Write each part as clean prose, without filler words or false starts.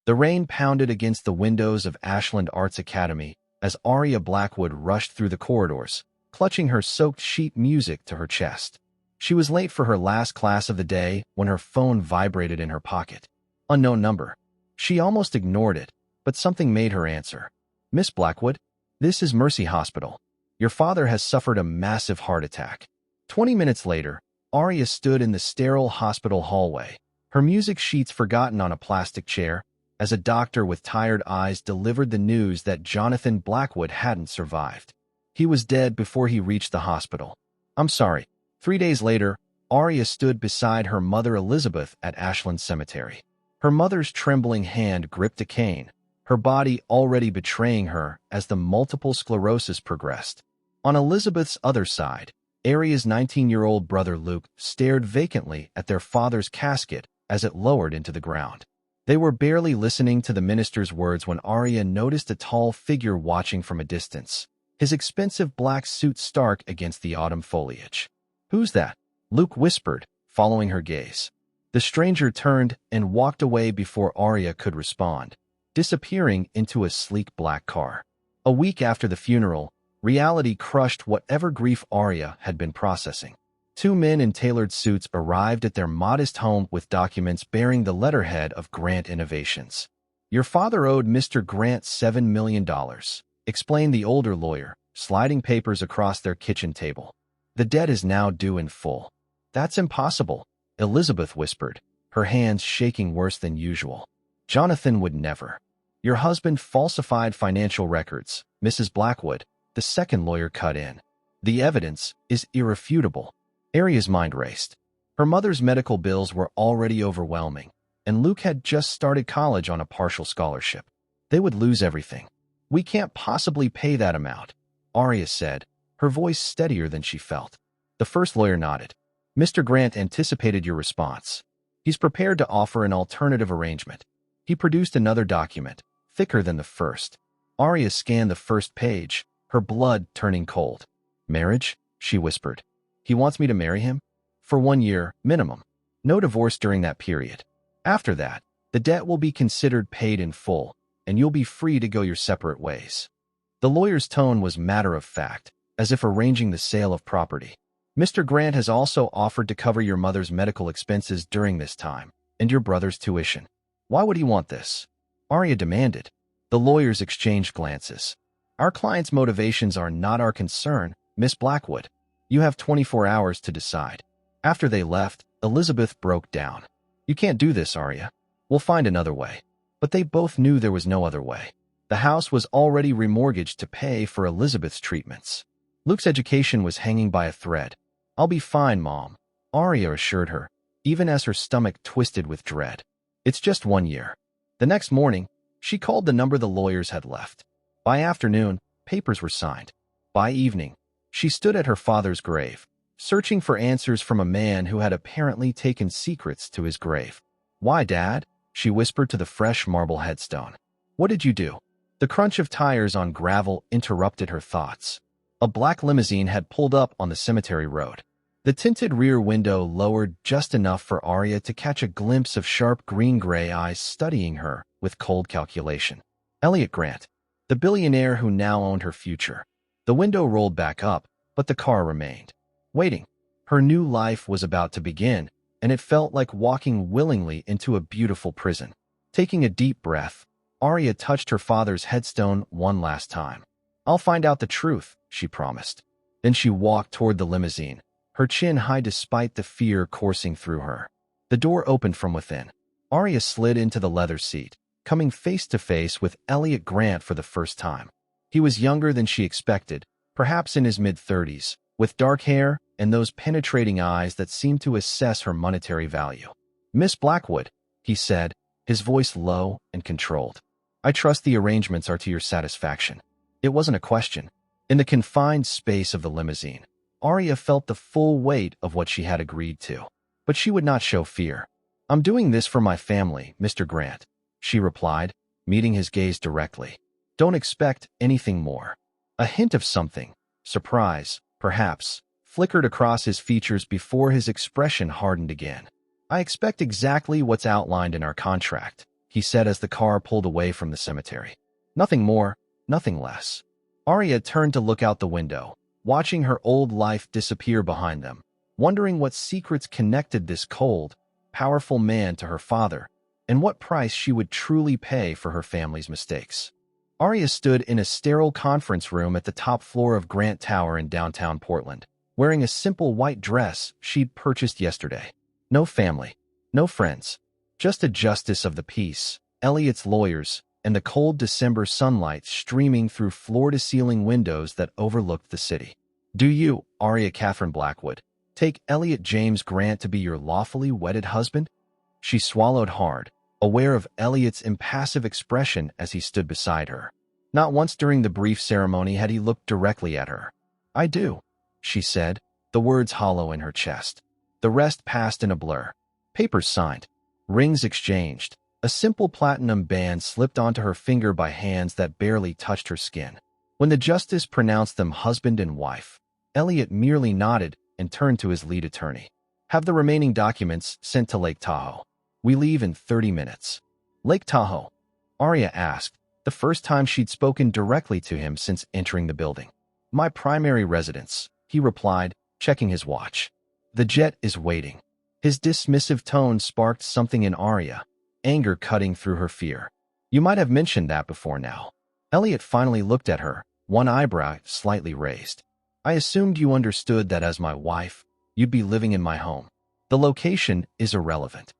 The rain pounded against the windows of Ashland Arts Academy as Aria Blackwood rushed through the corridors, clutching her soaked sheet music to her chest. She was late for her last class of the day when her phone vibrated in her pocket. Unknown number. She almost ignored it, but something made her answer. "Miss Blackwood, this is Mercy Hospital. Your father has suffered a massive heart attack." 20 minutes later, Aria stood in the sterile hospital hallway, her music sheets forgotten on a plastic chair, as a doctor with tired eyes delivered the news that Jonathan Blackwood hadn't survived. He was dead before he reached the hospital. "I'm sorry." 3 days later, Aria stood beside her mother Elizabeth at Ashland Cemetery. Her mother's trembling hand gripped a cane, her body already betraying her as the multiple sclerosis progressed. On Elizabeth's other side, Aria's 19-year-old brother Luke stared vacantly at their father's casket as it lowered into the ground. They were barely listening to the minister's words when Aria noticed a tall figure watching from a distance, his expensive black suit stark against the autumn foliage. "Who's that?" Luke whispered, following her gaze. The stranger turned and walked away before Aria could respond, disappearing into a sleek black car. A week after the funeral, reality crushed whatever grief Aria had been processing. 2 men in tailored suits arrived at their modest home with documents bearing the letterhead of Grant Innovations. "Your father owed Mr. Grant $7 million, explained the older lawyer, sliding papers across their kitchen table. "The debt is now due in full." "That's impossible," Elizabeth whispered, her hands shaking worse than usual. "Jonathan would never." "Your husband falsified financial records, Mrs. Blackwood," the second lawyer cut in. "The evidence is irrefutable." Aria's mind raced. Her mother's medical bills were already overwhelming, and Luke had just started college on a partial scholarship. They would lose everything. "We can't possibly pay that amount," Aria said, her voice steadier than she felt. The first lawyer nodded. "Mr. Grant anticipated your response. He's prepared to offer an alternative arrangement." He produced another document, thicker than the first. Aria scanned the first page, her blood turning cold. "Marriage?" she whispered. "He wants me to marry him? For 1 year, minimum. No divorce during that period. After that, the debt will be considered paid in full, and you'll be free to go your separate ways." The lawyer's tone was matter-of-fact, as if arranging the sale of property. "Mr. Grant has also offered to cover your mother's medical expenses during this time, and your brother's tuition." "Why would he want this?" Aria demanded. The lawyers exchanged glances. "Our client's motivations are not our concern, Miss Blackwood. You have 24 hours to decide." After they left, Elizabeth broke down. "You can't do this, Aria. We'll find another way." But they both knew there was no other way. The house was already remortgaged to pay for Elizabeth's treatments. Luke's education was hanging by a thread. "I'll be fine, Mom," Aria assured her, even as her stomach twisted with dread. "It's just 1 year." The next morning, she called the number the lawyers had left. By afternoon, papers were signed. By evening, she stood at her father's grave, searching for answers from a man who had apparently taken secrets to his grave. "Why, Dad?" she whispered to the fresh marble headstone. "What did you do?" The crunch of tires on gravel interrupted her thoughts. A black limousine had pulled up on the cemetery road. The tinted rear window lowered just enough for Aria to catch a glimpse of sharp green-gray eyes studying her with cold calculation. Elliot Grant, the billionaire who now owned her future. The window rolled back up, but the car remained. Waiting. Her new life was about to begin, and it felt like walking willingly into a beautiful prison. Taking a deep breath, Aria touched her father's headstone one last time. "I'll find out the truth," she promised. Then she walked toward the limousine, her chin high despite the fear coursing through her. The door opened from within. Aria slid into the leather seat, coming face to face with Elliot Grant for the first time. He was younger than she expected, perhaps in his mid-30s, with dark hair and those penetrating eyes that seemed to assess her monetary value. "Miss Blackwood," he said, his voice low and controlled. "I trust the arrangements are to your satisfaction." It wasn't a question. In the confined space of the limousine, Aria felt the full weight of what she had agreed to. But she would not show fear. "I'm doing this for my family, Mr. Grant," she replied, meeting his gaze directly. "Don't expect anything more." A hint of something, surprise, perhaps, flickered across his features before his expression hardened again. "I expect exactly what's outlined in our contract," he said as the car pulled away from the cemetery. Nothing more, nothing less. Arya turned to look out the window, watching her old life disappear behind them, wondering what secrets connected this cold, powerful man to her father, and what price she would truly pay for her family's mistakes. Arya stood in a sterile conference room at the top floor of Grant Tower in downtown Portland, wearing a simple white dress she'd purchased yesterday. No family, no friends, just a justice of the peace, Elliot's lawyers, and the cold December sunlight streaming through floor-to-ceiling windows that overlooked the city. Do you, Arya Catherine Blackwood, take Elliot James Grant to be your lawfully wedded husband? She swallowed hard, aware of Elliot's impassive expression as he stood beside her. Not once during the brief ceremony had he looked directly at her. I do, she said, the words hollow in her chest. The rest passed in a blur. Papers signed. Rings exchanged. A simple platinum band slipped onto her finger by hands that barely touched her skin. When the justice pronounced them husband and wife, Elliot merely nodded and turned to his lead attorney. Have the remaining documents sent to Lake Tahoe. We leave in 30 minutes. Lake Tahoe? Arya asked, the first time she'd spoken directly to him since entering the building. My primary residence, he replied, checking his watch. The jet is waiting. His dismissive tone sparked something in Arya, anger cutting through her fear. You might have mentioned that before now. Elliot finally looked at her, one eyebrow slightly raised. I assumed you understood that as my wife, you'd be living in my home. The location is irrelevant.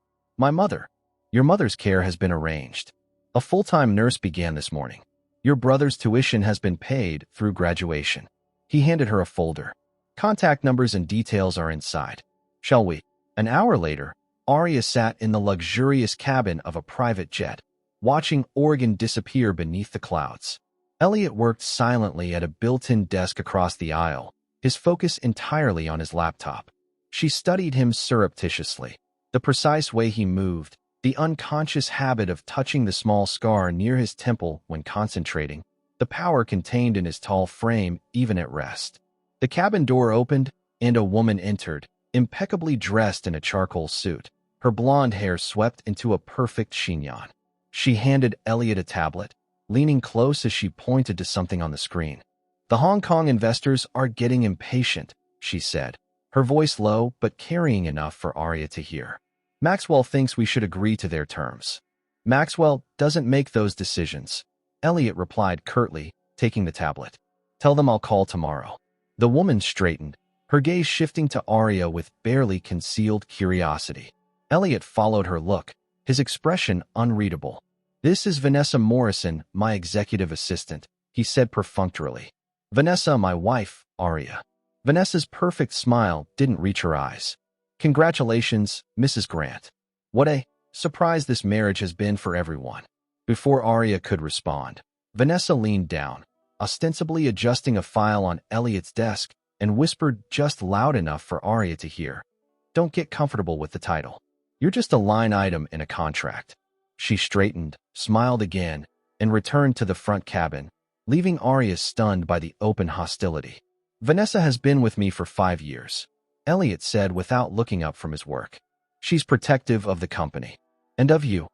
Your mother's care has been arranged. A full-time nurse began this morning. Your brother's tuition has been paid through graduation. He handed her a folder. Contact numbers and details are inside. Shall we? An hour later, Arya sat in the luxurious cabin of a private jet, watching Oregon disappear beneath the clouds. Elliot worked silently at a built-in desk across the aisle, his focus entirely on his laptop. She studied him surreptitiously. The precise way he moved, the unconscious habit of touching the small scar near his temple when concentrating, the power contained in his tall frame even at rest. The cabin door opened, and a woman entered, impeccably dressed in a charcoal suit, her blonde hair swept into a perfect chignon. She handed Elliot a tablet, leaning close as she pointed to something on the screen. The Hong Kong investors are getting impatient, she said, her voice low but carrying enough for Arya to hear. Maxwell thinks we should agree to their terms. Maxwell doesn't make those decisions, Elliot replied curtly, taking the tablet. Tell them I'll call tomorrow. The woman straightened, her gaze shifting to Arya with barely concealed curiosity. Elliot followed her look, his expression unreadable. This is Vanessa Morrison, my executive assistant, he said perfunctorily. Vanessa, my wife, Arya. Vanessa's perfect smile didn't reach her eyes. Congratulations, Mrs. Grant. What a surprise this marriage has been for everyone. Before Arya could respond, Vanessa leaned down, ostensibly adjusting a file on Elliot's desk, and whispered just loud enough for Arya to hear. Don't get comfortable with the title. You're just a line item in a contract. She straightened, smiled again, and returned to the front cabin, leaving Arya stunned by the open hostility. Vanessa has been with me for 5 years, Elliot said without looking up from his work. She's protective of the company. And of you,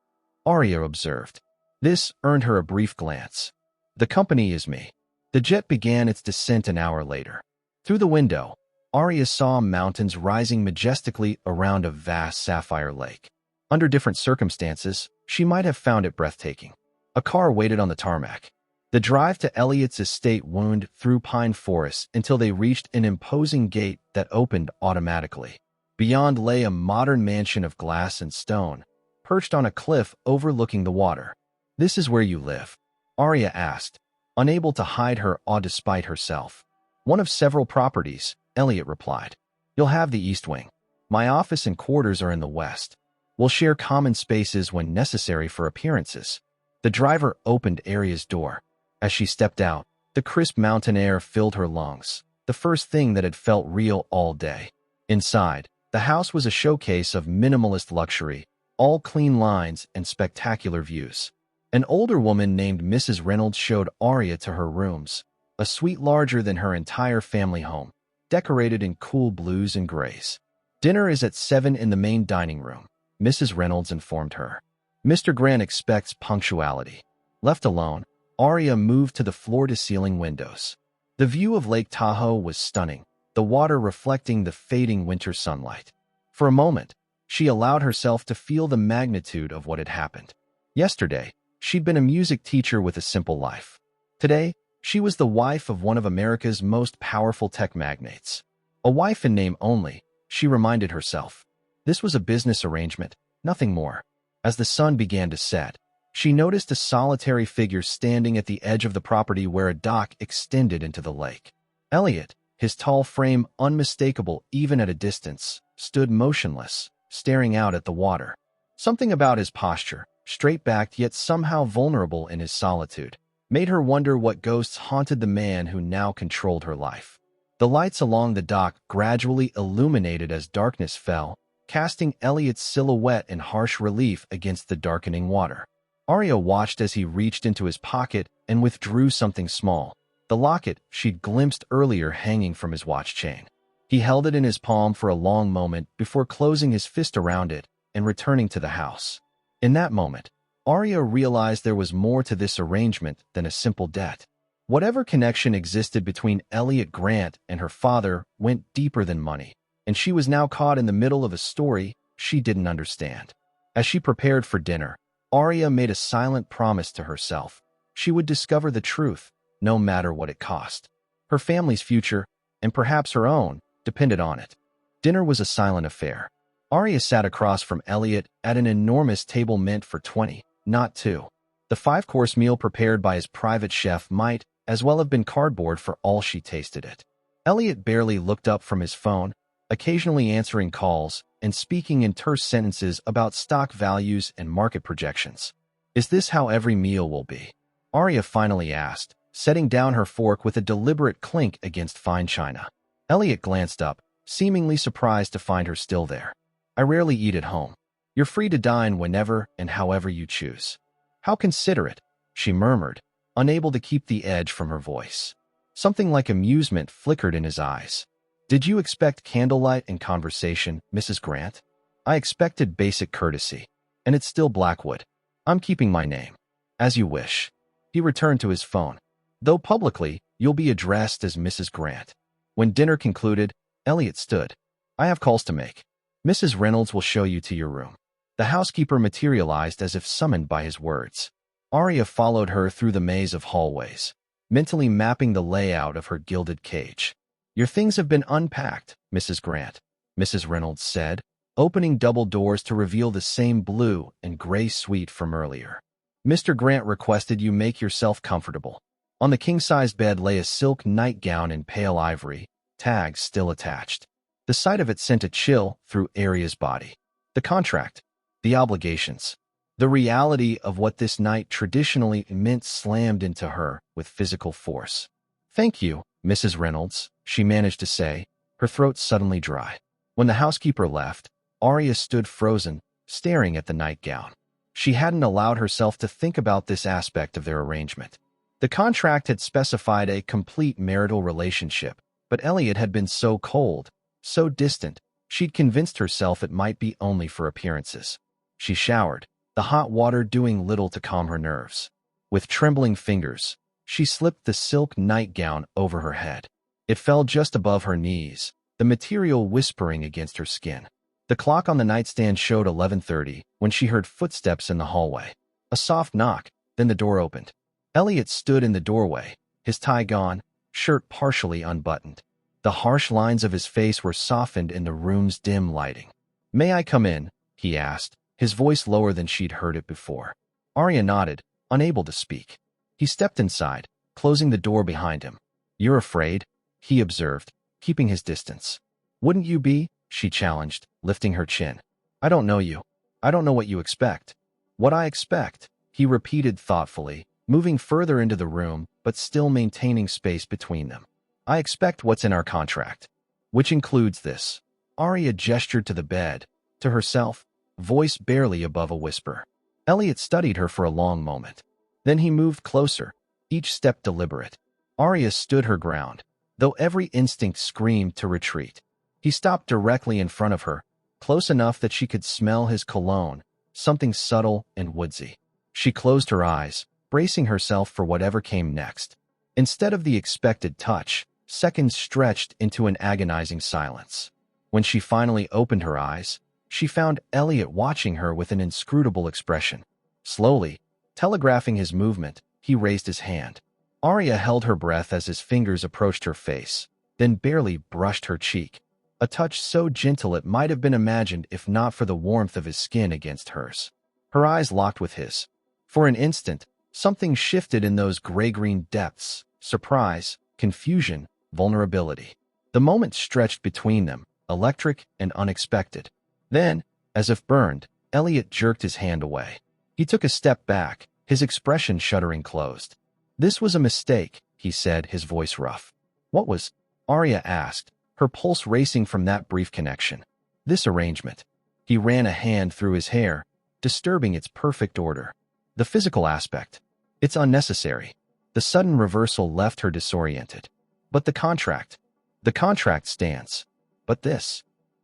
Arya observed. This earned her a brief glance. The company is me. The jet began its descent an hour later. Through the window, Arya saw mountains rising majestically around a vast sapphire lake. Under different circumstances, she might have found it breathtaking. A car waited on the tarmac. The drive to Elliot's estate wound through pine forests until they reached an imposing gate that opened automatically. Beyond lay a modern mansion of glass and stone, perched on a cliff overlooking the water. This is where you live? Arya asked, unable to hide her awe despite herself. One of several properties, Elliot replied. You'll have the east wing. My office and quarters are in the west. We'll share common spaces when necessary for appearances. The driver opened Arya's door. As she stepped out, the crisp mountain air filled her lungs, the first thing that had felt real all day. Inside, the house was a showcase of minimalist luxury, all clean lines and spectacular views. An older woman named Mrs. Reynolds showed Arya to her rooms, a suite larger than her entire family home, decorated in cool blues and grays. Dinner is at 7 in the main dining room, Mrs. Reynolds informed her. Mr. Grant expects punctuality. Left alone, Arya moved to the floor-to-ceiling windows. The view of Lake Tahoe was stunning, the water reflecting the fading winter sunlight. For a moment, she allowed herself to feel the magnitude of what had happened. Yesterday, she'd been a music teacher with a simple life. Today, she was the wife of one of America's most powerful tech magnates. A wife in name only, she reminded herself. This was a business arrangement, nothing more. As the sun began to set, she noticed a solitary figure standing at the edge of the property where a dock extended into the lake. Elliot, his tall frame unmistakable even at a distance, stood motionless, staring out at the water. Something about his posture, straight-backed yet somehow vulnerable in his solitude, made her wonder what ghosts haunted the man who now controlled her life. The lights along the dock gradually illuminated as darkness fell, casting Elliot's silhouette in harsh relief against the darkening water. Arya watched as he reached into his pocket and withdrew something small, the locket she'd glimpsed earlier hanging from his watch chain. He held it in his palm for a long moment before closing his fist around it and returning to the house. In that moment, Arya realized there was more to this arrangement than a simple debt. Whatever connection existed between Elliot Grant and her father went deeper than money, and she was now caught in the middle of a story she didn't understand. As she prepared for dinner, Arya made a silent promise to herself. She would discover the truth, no matter what it cost. Her family's future, and perhaps her own, depended on it. Dinner was a silent affair. Arya sat across from Elliot at an enormous table meant for 20, not 2. The 5-course meal prepared by his private chef might as well have been cardboard for all she tasted it. Elliot barely looked up from his phone, occasionally answering calls and speaking in terse sentences about stock values and market projections. Is this how every meal will be? Arya finally asked, setting down her fork with a deliberate clink against fine china. Elliot glanced up, seemingly surprised to find her still there. I rarely eat at home. You're free to dine whenever and however you choose. How considerate, she murmured, unable to keep the edge from her voice. Something like amusement flickered in his eyes. Did you expect candlelight and conversation, Mrs. Grant? I expected basic courtesy. And it's still Blackwood. I'm keeping my name. As you wish. He returned to his phone. Though publicly, you'll be addressed as Mrs. Grant. When dinner concluded, Elliot stood. I have calls to make. Mrs. Reynolds will show you to your room. The housekeeper materialized as if summoned by his words. Arya followed her through the maze of hallways, mentally mapping the layout of her gilded cage. Your things have been unpacked, Mrs. Grant, Mrs. Reynolds said, opening double doors to reveal the same blue and gray suite from earlier. Mr. Grant requested you make yourself comfortable. On the king-size bed lay a silk nightgown in pale ivory, tags still attached. The sight of it sent a chill through Arya's body. The contract, the obligations, the reality of what this night traditionally meant slammed into her with physical force. Thank you, Mrs. Reynolds, she managed to say, her throat suddenly dry. When the housekeeper left, Arya stood frozen, staring at the nightgown. She hadn't allowed herself to think about this aspect of their arrangement. The contract had specified a complete marital relationship, but Elliot had been so cold, so distant, she'd convinced herself it might be only for appearances. She showered, the hot water doing little to calm her nerves. With trembling fingers, she slipped the silk nightgown over her head. It fell just above her knees, the material whispering against her skin. The clock on the nightstand showed 11:30 when she heard footsteps in the hallway. A soft knock, then the door opened. Elliot stood in the doorway, his tie gone, shirt partially unbuttoned. The harsh lines of his face were softened in the room's dim lighting. May I come in? He asked, his voice lower than she'd heard it before. Arya nodded, unable to speak. He stepped inside, closing the door behind him. You're afraid? He observed, keeping his distance. Wouldn't you be? She challenged, lifting her chin. I don't know you. I don't know what you expect. What I expect, he repeated thoughtfully, moving further into the room, but still maintaining space between them. I expect what's in our contract, which includes this. Arya gestured to the bed, to herself, voice barely above a whisper. Elliot studied her for a long moment. Then he moved closer, each step deliberate. Arya stood her ground, though every instinct screamed to retreat. He stopped directly in front of her, close enough that she could smell his cologne, something subtle and woodsy. She closed her eyes, bracing herself for whatever came next. Instead of the expected touch, seconds stretched into an agonizing silence. When she finally opened her eyes, she found Elliot watching her with an inscrutable expression. Slowly, telegraphing his movement, he raised his hand. Arya held her breath as his fingers approached her face, then barely brushed her cheek. A touch so gentle it might have been imagined if not for the warmth of his skin against hers. Her eyes locked with his. For an instant, something shifted in those gray-green depths: surprise, confusion, vulnerability. The moment stretched between them, electric and unexpected. Then, as if burned, Elliot jerked his hand away. He took a step back, his expression shuddering closed. "This was a mistake," he said, his voice rough. "What was?" Arya asked, her pulse racing from that brief connection. "This arrangement." He ran a hand through his hair, disturbing its perfect order. "The physical aspect. It's unnecessary." The sudden reversal left her disoriented. "But the contract." "The contract stands. But this."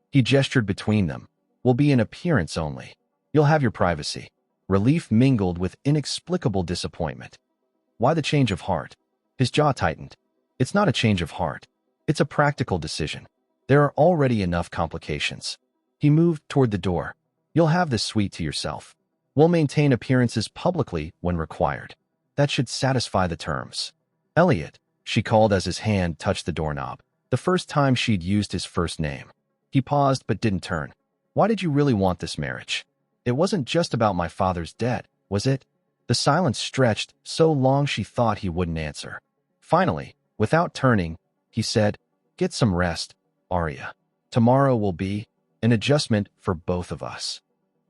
He gestured between them. "Will be an appearance only. You'll have your privacy." Relief mingled with inexplicable disappointment. "Why the change of heart?" His jaw tightened. "It's not a change of heart. It's a practical decision. There are already enough complications." He moved toward the door. "You'll have this suite to yourself. We'll maintain appearances publicly when required. That should satisfy the terms." "Elliot," she called as his hand touched the doorknob, the first time she'd used his first name. He paused but didn't turn. "Why did you really want this marriage? It wasn't just about my father's debt, was it?" The silence stretched so long she thought he wouldn't answer. Finally, without turning, he said, "Get some rest, Arya. Tomorrow will be an adjustment for both of us."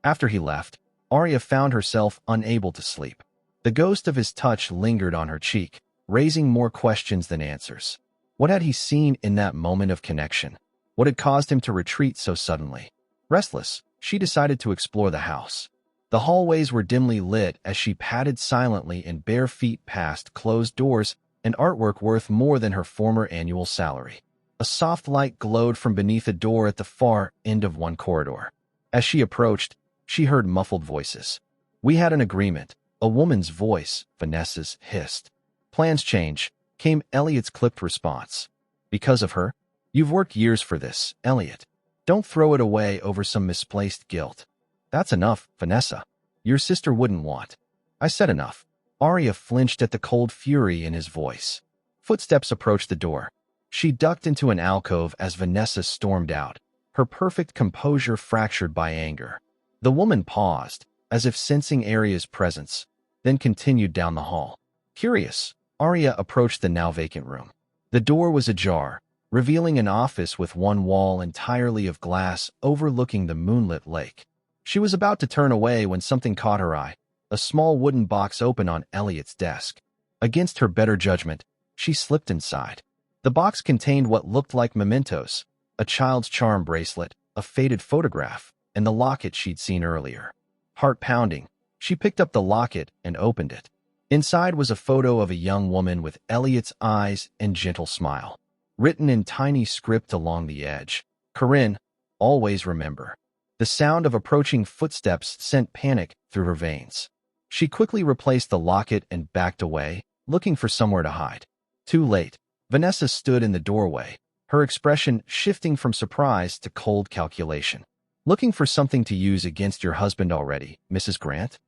After he left, Arya found herself unable to sleep. The ghost of his touch lingered on her cheek, raising more questions than answers. What had he seen in that moment of connection? What had caused him to retreat so suddenly? Restless, she decided to explore the house. The hallways were dimly lit as she padded silently in bare feet past closed doors and artwork worth more than her former annual salary. A soft light glowed from beneath a door at the far end of one corridor. As she approached, she heard muffled voices. "We had an agreement," a woman's voice, Vanessa's, hissed. "Plans change," came Elliot's clipped response. "Because of her? You've worked years for this, Elliot. Don't throw it away over some misplaced guilt." "That's enough, Vanessa. Your sister wouldn't want." "I said enough." Arya flinched at the cold fury in his voice. Footsteps approached the door. She ducked into an alcove as Vanessa stormed out, her perfect composure fractured by anger. The woman paused, as if sensing Arya's presence, then continued down the hall. Curious, Arya approached the now vacant room. The door was ajar, revealing an office with one wall entirely of glass overlooking the moonlit lake. She was about to turn away when something caught her eye. A small wooden box opened on Elliot's desk. Against her better judgment, she slipped inside. The box contained what looked like mementos, a child's charm bracelet, a faded photograph, and the locket she'd seen earlier. Heart pounding, she picked up the locket and opened it. Inside was a photo of a young woman with Elliot's eyes and gentle smile. Written in tiny script along the edge, "Corinne, always remember." The sound of approaching footsteps sent panic through her veins. She quickly replaced the locket and backed away, looking for somewhere to hide. Too late. Vanessa stood in the doorway, her expression shifting from surprise to cold calculation. "Looking for something to use against your husband already, Mrs. Grant?"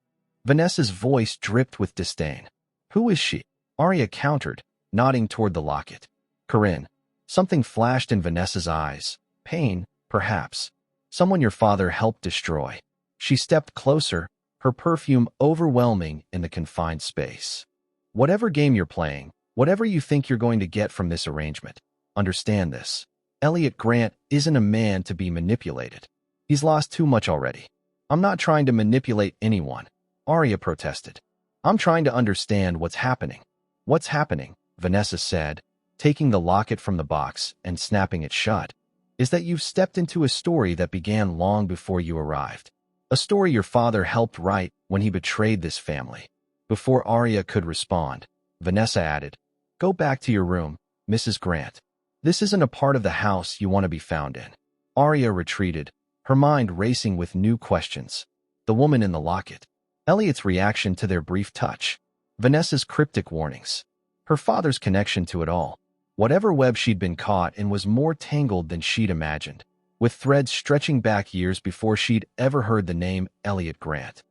Vanessa's voice dripped with disdain. "Who is she?" Arya countered, nodding toward the locket. "Corinne." Something flashed in Vanessa's eyes. Pain, perhaps. "Someone your father helped destroy." She stepped closer, her perfume overwhelming in the confined space. "Whatever game you're playing, whatever you think you're going to get from this arrangement, understand this. Elliot Grant isn't a man to be manipulated. He's lost too much already." "I'm not trying to manipulate anyone," Arya protested. "I'm trying to understand what's happening." "What's happening," Vanessa said, taking the locket from the box and snapping it shut, "is that you've stepped into a story that began long before you arrived. A story your father helped write when he betrayed this family." Before Arya could respond, Vanessa added, "Go back to your room, Mrs. Grant. This isn't a part of the house you want to be found in." Arya retreated, her mind racing with new questions. The woman in the locket. Elliot's reaction to their brief touch. Vanessa's cryptic warnings. Her father's connection to it all. Whatever web she'd been caught in was more tangled than she'd imagined, with threads stretching back years before she'd ever heard the name Elliot Grant.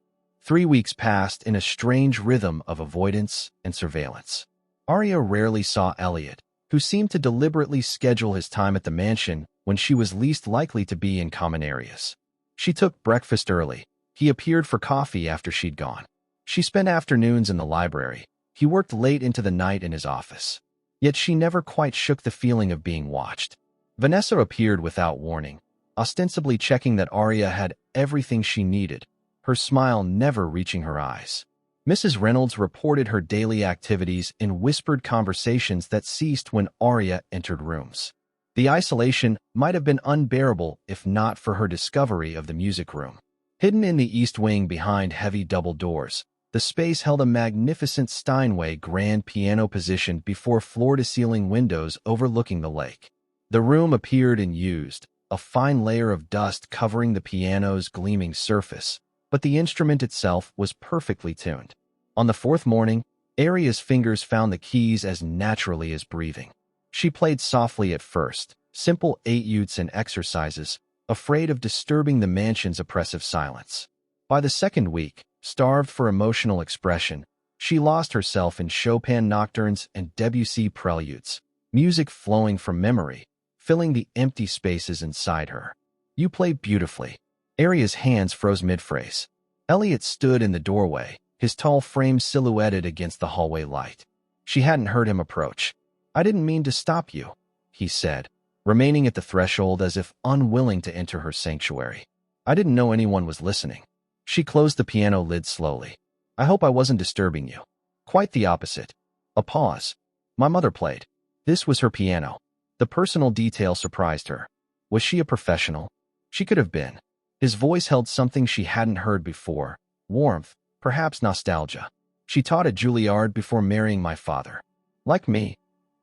3 weeks passed in a strange rhythm of avoidance and surveillance. Arya rarely saw Elliot, who seemed to deliberately schedule his time at the mansion when she was least likely to be in common areas. She took breakfast early. He appeared for coffee after she'd gone. She spent afternoons in the library. He worked late into the night in his office. Yet she never quite shook the feeling of being watched. Vanessa appeared without warning, ostensibly checking that Arya had everything she needed, her smile never reaching her eyes. Mrs. Reynolds reported her daily activities in whispered conversations that ceased when Arya entered rooms. The isolation might have been unbearable if not for her discovery of the music room. Hidden in the east wing behind heavy double doors, the space held a magnificent Steinway grand piano positioned before floor-to-ceiling windows overlooking the lake. The room appeared unused, a fine layer of dust covering the piano's gleaming surface, but the instrument itself was perfectly tuned. On the fourth morning, Arya's fingers found the keys as naturally as breathing. She played softly at first, simple etudes and exercises, afraid of disturbing the mansion's oppressive silence. By the second week, starved for emotional expression, she lost herself in Chopin nocturnes and Debussy preludes, music flowing from memory, filling the empty spaces inside her. "You play beautifully." Arya's hands froze mid-phrase. Elliot stood in the doorway, his tall frame silhouetted against the hallway light. She hadn't heard him approach. "I didn't mean to stop you," he said, remaining at the threshold as if unwilling to enter her sanctuary. "I didn't know anyone was listening." She closed the piano lid slowly. "I hope I wasn't disturbing you." "Quite the opposite." A pause. "My mother played." This was her piano. The personal detail surprised her. Was she a professional? She could have been. His voice held something she hadn't heard before. Warmth, perhaps nostalgia. "She taught at Juilliard before marrying my father." "Like me,"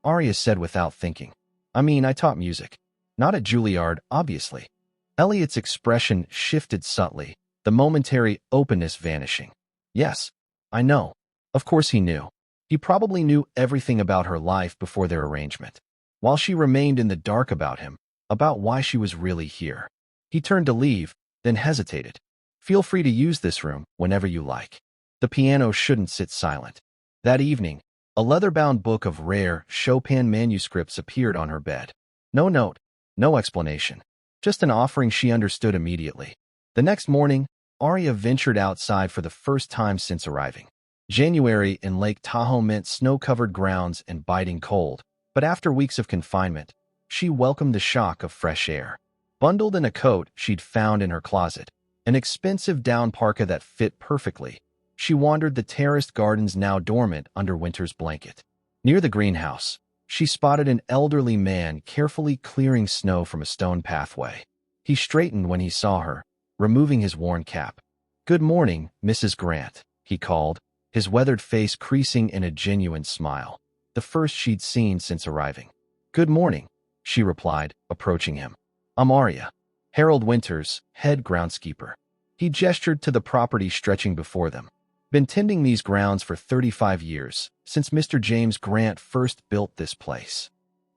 Arya said without thinking. "I mean, I taught music. Not at Juilliard, obviously." Elliot's expression shifted subtly, the momentary openness vanishing. "Yes, I know." Of course he knew. He probably knew everything about her life before their arrangement. While she remained in the dark about him, about why she was really here. He turned to leave, then hesitated. "Feel free to use this room whenever you like." The piano shouldn't sit silent. That evening, a leather-bound book of rare Chopin manuscripts appeared on her bed. No note, no explanation. Just an offering she understood immediately. The next morning, Arya ventured outside for the first time since arriving. January in Lake Tahoe meant snow-covered grounds and biting cold, but after weeks of confinement, she welcomed the shock of fresh air. Bundled in a coat she'd found in her closet, an expensive down parka that fit perfectly, she wandered the terraced gardens now dormant under winter's blanket. Near the greenhouse, she spotted an elderly man carefully clearing snow from a stone pathway. He straightened when he saw her, removing his worn cap. "Good morning, Mrs. Grant," he called, his weathered face creasing in a genuine smile, the first she'd seen since arriving. "Good morning," she replied, approaching him. "I'm Arya. Harold Winters, head groundskeeper." He gestured to the property stretching before them. "Been tending these grounds for 35 years, since Mr. James Grant first built this place."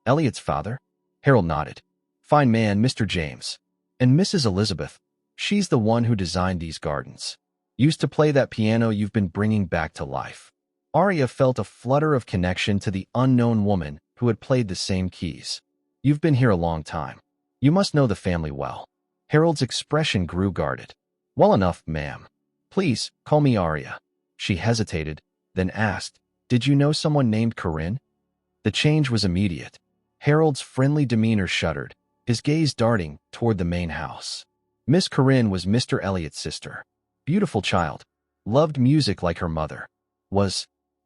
"Elliot's father?" Harold nodded. "Fine man, Mr. James. And Mrs. Elizabeth. She's the one who designed these gardens. Used to play that piano you've been bringing back to life." Arya felt a flutter of connection to the unknown woman who had played the same keys. "You've been here a long time. You must know the family well." Harold's expression grew guarded. "Well enough, ma'am. Please, call me Arya." She hesitated, then asked, "Did you know someone named Corinne?" The change was immediate. Harold's friendly demeanor shuddered, his gaze darting toward the main house. Miss Corinne was Mr. Elliot's sister. Beautiful child. Loved music like her mother.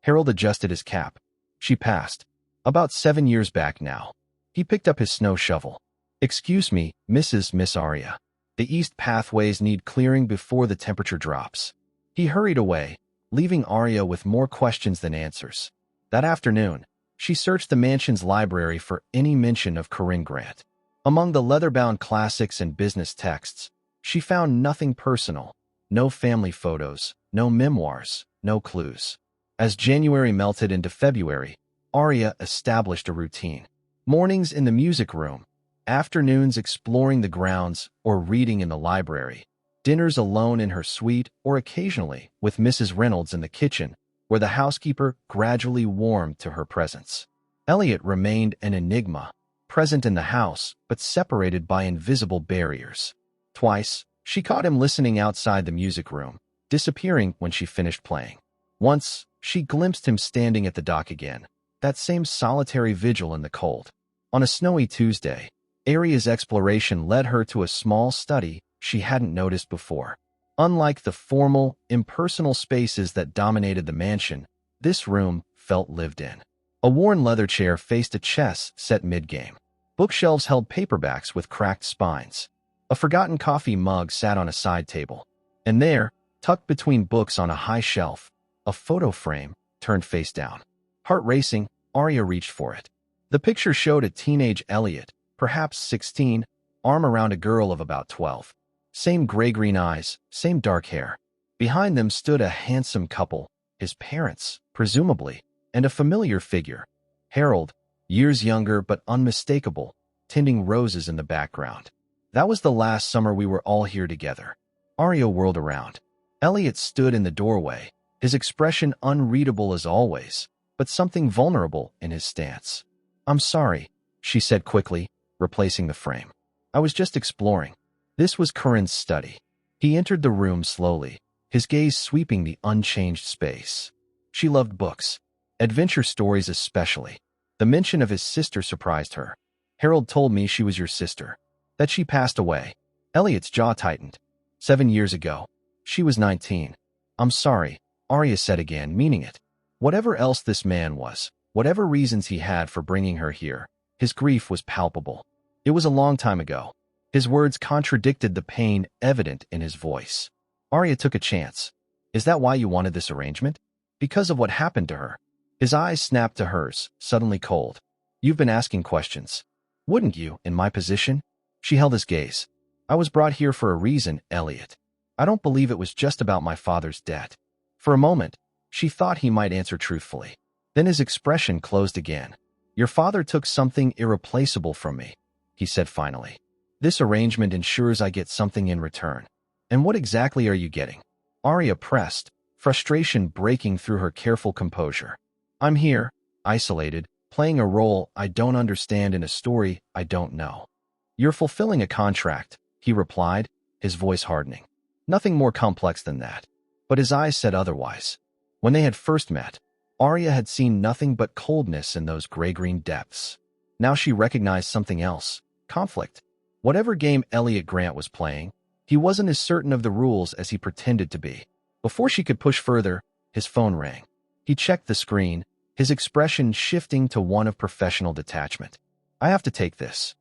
Harold adjusted his cap. "She passed. About 7 years back now." He picked up his snow shovel. "Excuse me, Miss Arya. The east pathways need clearing before the temperature drops." He hurried away, leaving Arya with more questions than answers. That afternoon, she searched the mansion's library for any mention of Corinne Grant. Among the leather-bound classics and business texts, she found nothing personal, No family photos, no memoirs, no clues. As January melted into February, Arya established a routine. Mornings in the music room, afternoons exploring the grounds or reading in the library, dinners alone in her suite or occasionally with Mrs. Reynolds in the kitchen, where the housekeeper gradually warmed to her presence. Elliot remained an enigma, present in the house but separated by invisible barriers. Twice, she caught him listening outside the music room, disappearing when she finished playing. Once, she glimpsed him standing at the dock again, that same solitary vigil in the cold. On a snowy Tuesday, Arya's exploration led her to a small study she hadn't noticed before. Unlike the formal, impersonal spaces that dominated the mansion, this room felt lived in. A worn leather chair faced a chess set mid-game. Bookshelves held paperbacks with cracked spines. A forgotten coffee mug sat on a side table. And there, tucked between books on a high shelf, a photo frame turned face down. Heart racing, Arya reached for it. The picture showed a teenage Elliot, perhaps 16, arm around a girl of about 12. Same gray-green eyes, same dark hair. Behind them stood a handsome couple, his parents, presumably, and a familiar figure, Harold, years younger but unmistakable, tending roses in the background. That was the last summer we were all here together. Arya whirled around. Elliot stood in the doorway, his expression unreadable as always, but something vulnerable in his stance. "I'm sorry," she said quickly, replacing the frame. "I was just exploring." This was Curran's study. He entered the room slowly, his gaze sweeping the unchanged space. She loved books, adventure stories especially. The mention of his sister surprised her. "Harold told me she was your sister, that she passed away." Elliot's jaw tightened. 7 years ago. She was 19. "I'm sorry," Arya said again, meaning it. Whatever else this man was, whatever reasons he had for bringing her here, his grief was palpable. It was a long time ago. His words contradicted the pain evident in his voice. Arya took a chance. "Is that why you wanted this arrangement?" "Because of what happened to her." His eyes snapped to hers, suddenly cold. "You've been asking questions. Wouldn't you, in my position?" She held his gaze. "I was brought here for a reason, Elliot. I don't believe it was just about my father's debt." For a moment, she thought he might answer truthfully. Then his expression closed again. "Your father took something irreplaceable from me," he said finally. "This arrangement ensures I get something in return." "And what exactly are you getting?" Arya pressed, frustration breaking through her careful composure. "I'm here, isolated, playing a role I don't understand in a story I don't know." "You're fulfilling a contract," he replied, his voice hardening. "Nothing more complex than that." But his eyes said otherwise. When they had first met, Arya had seen nothing but coldness in those gray-green depths. Now she recognized something else, conflict. Whatever game Elliot Grant was playing, he wasn't as certain of the rules as he pretended to be. Before she could push further, his phone rang. He checked the screen, his expression shifting to one of professional detachment. "I have to take this."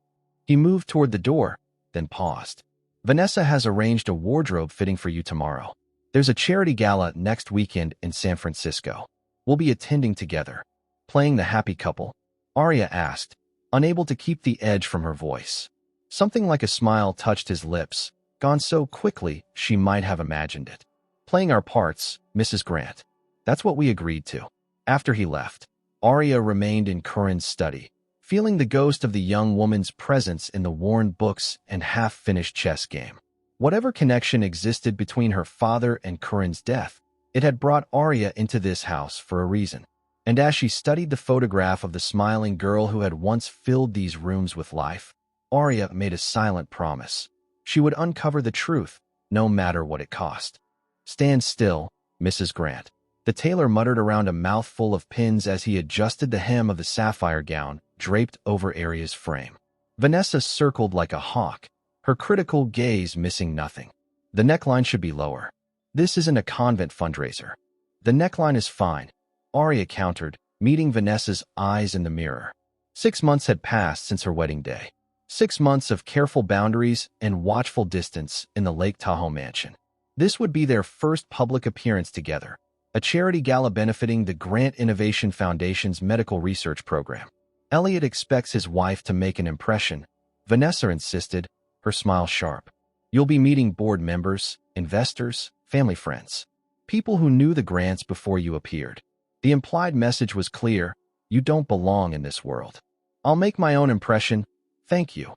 He moved toward the door, then paused. "Vanessa has arranged a wardrobe fitting for you tomorrow. There's a charity gala next weekend in San Francisco. We'll be attending together." "Playing the happy couple?" Arya asked, unable to keep the edge from her voice. Something like a smile touched his lips, gone so quickly she might have imagined it. "Playing our parts, Mrs. Grant. That's what we agreed to." After he left, Arya remained in Curran's study, feeling the ghost of the young woman's presence in the worn books and half-finished chess game. Whatever connection existed between her father and Curran's death, it had brought Arya into this house for a reason. And as she studied the photograph of the smiling girl who had once filled these rooms with life, Arya made a silent promise. She would uncover the truth, no matter what it cost. "Stand still, Mrs. Grant." The tailor muttered around a mouthful of pins as he adjusted the hem of the sapphire gown draped over Arya's frame. Vanessa circled like a hawk, her critical gaze missing nothing. "The neckline should be lower. This isn't a convent fundraiser." "The neckline is fine," Arya countered, meeting Vanessa's eyes in the mirror. 6 months had passed since her wedding day. 6 months of careful boundaries and watchful distance in the Lake Tahoe mansion. This would be their first public appearance together, a charity gala benefiting the Grant Innovation Foundation's medical research program. Elliot expects his wife to make an impression, Vanessa insisted, her smile sharp. "You'll be meeting board members, investors, family friends. People who knew the Grants before you appeared. The implied message was clear: you don't belong in this world. I'll make my own impression. Thank you,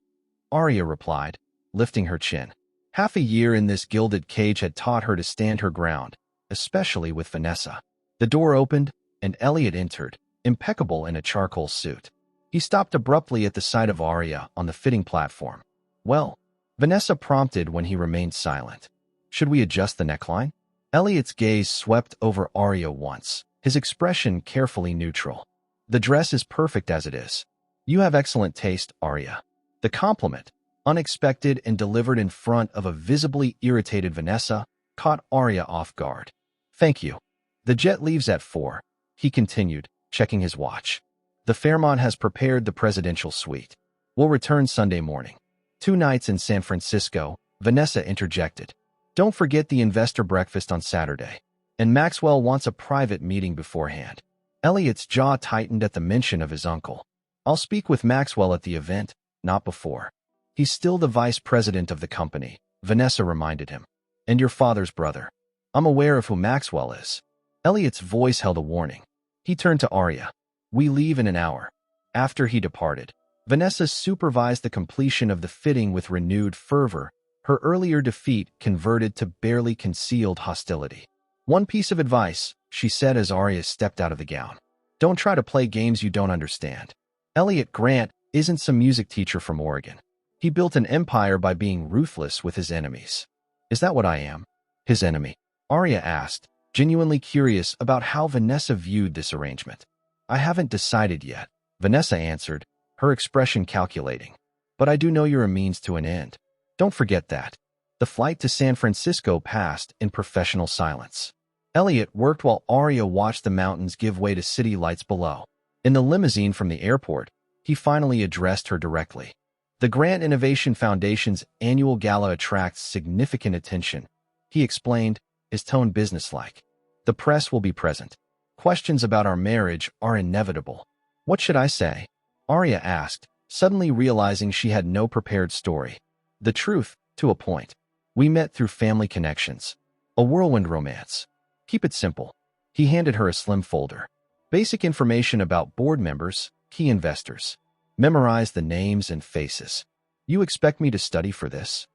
Arya replied, lifting her chin. Half a year in this gilded cage had taught her to stand her ground, especially with Vanessa. The door opened, and Elliot entered, impeccable in a charcoal suit. He stopped abruptly at the sight of Arya on the fitting platform. Well, Vanessa prompted when he remained silent. Should we adjust the neckline? Elliot's gaze swept over Arya once, his expression carefully neutral. The dress is perfect as it is. You have excellent taste, Arya. The compliment, unexpected and delivered in front of a visibly irritated Vanessa, caught Arya off guard. Thank you. The jet leaves at 4, he continued, checking his watch. The Fairmont has prepared the presidential suite. We'll return Sunday morning. 2 nights in San Francisco, Vanessa interjected. Don't forget the investor breakfast on Saturday. And Maxwell wants a private meeting beforehand. Elliot's jaw tightened at the mention of his uncle. I'll speak with Maxwell at the event, not before. He's still the vice president of the company, Vanessa reminded him. And your father's brother. I'm aware of who Maxwell is. Elliot's voice held a warning. He turned to Arya. We leave in an hour. After he departed, Vanessa supervised the completion of the fitting with renewed fervor, her earlier defeat converted to barely concealed hostility. One piece of advice, she said as Arya stepped out of the gown. Don't try to play games you don't understand. Elliot Grant isn't some music teacher from Oregon. He built an empire by being ruthless with his enemies. Is that what I am? His enemy? Arya asked, genuinely curious about how Vanessa viewed this arrangement. I haven't decided yet, Vanessa answered, her expression calculating. But I do know you're a means to an end. Don't forget that. The flight to San Francisco passed in professional silence. Elliot worked while Arya watched the mountains give way to city lights below. In the limousine from the airport, he finally addressed her directly. The Grant Innovation Foundation's annual gala attracts significant attention, he explained, his tone businesslike. The press will be present. Questions about our marriage are inevitable. What should I say? Arya asked, suddenly realizing she had no prepared story. The truth, to a point. We met through family connections. A whirlwind romance. Keep it simple. He handed her a slim folder. Basic information about board members, key investors. Memorize the names and faces. You expect me to study for this?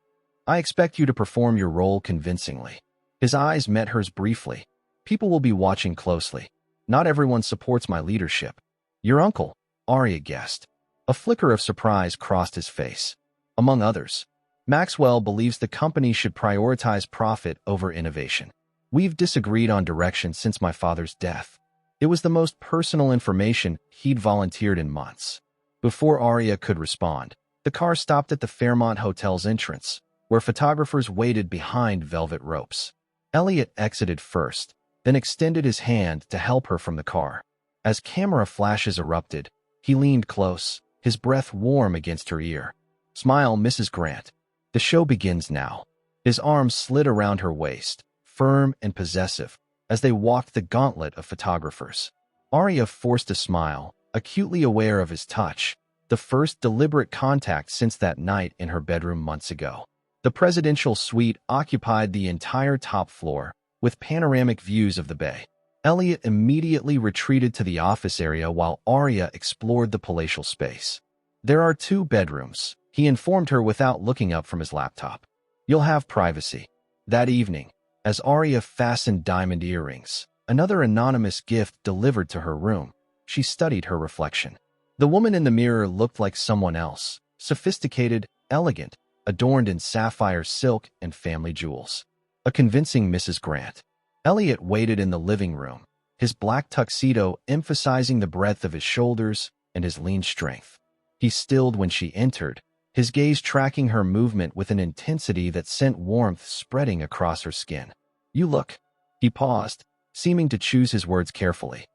I expect you to perform your role convincingly. His eyes met hers briefly. People will be watching closely. Not everyone supports my leadership. Your uncle, Arya guessed. A flicker of surprise crossed his face. Among others, Maxwell believes the company should prioritize profit over innovation. We've disagreed on direction since my father's death. It was the most personal information he'd volunteered in months. Before Arya could respond, the car stopped at the Fairmont Hotel's entrance, where photographers waited behind velvet ropes. Elliot exited first, then extended his hand to help her from the car. As camera flashes erupted, he leaned close, his breath warm against her ear. Smile, Mrs. Grant. The show begins now. His arms slid around her waist, firm and possessive, as they walked the gauntlet of photographers. Arya forced a smile, acutely aware of his touch, the first deliberate contact since that night in her bedroom months ago. The presidential suite occupied the entire top floor, with panoramic views of the bay. Elliot immediately retreated to the office area while Arya explored the palatial space. There are 2 bedrooms, he informed her without looking up from his laptop. You'll have privacy. That evening, as Arya fastened diamond earrings, another anonymous gift delivered to her room, she studied her reflection. The woman in the mirror looked like someone else, sophisticated, elegant, adorned in sapphire silk and family jewels. A convincing Mrs. Grant. Elliot waited in the living room, his black tuxedo emphasizing the breadth of his shoulders and his lean strength. He stilled when she entered, his gaze tracking her movement with an intensity that sent warmth spreading across her skin. You look. He paused, seeming to choose his words carefully.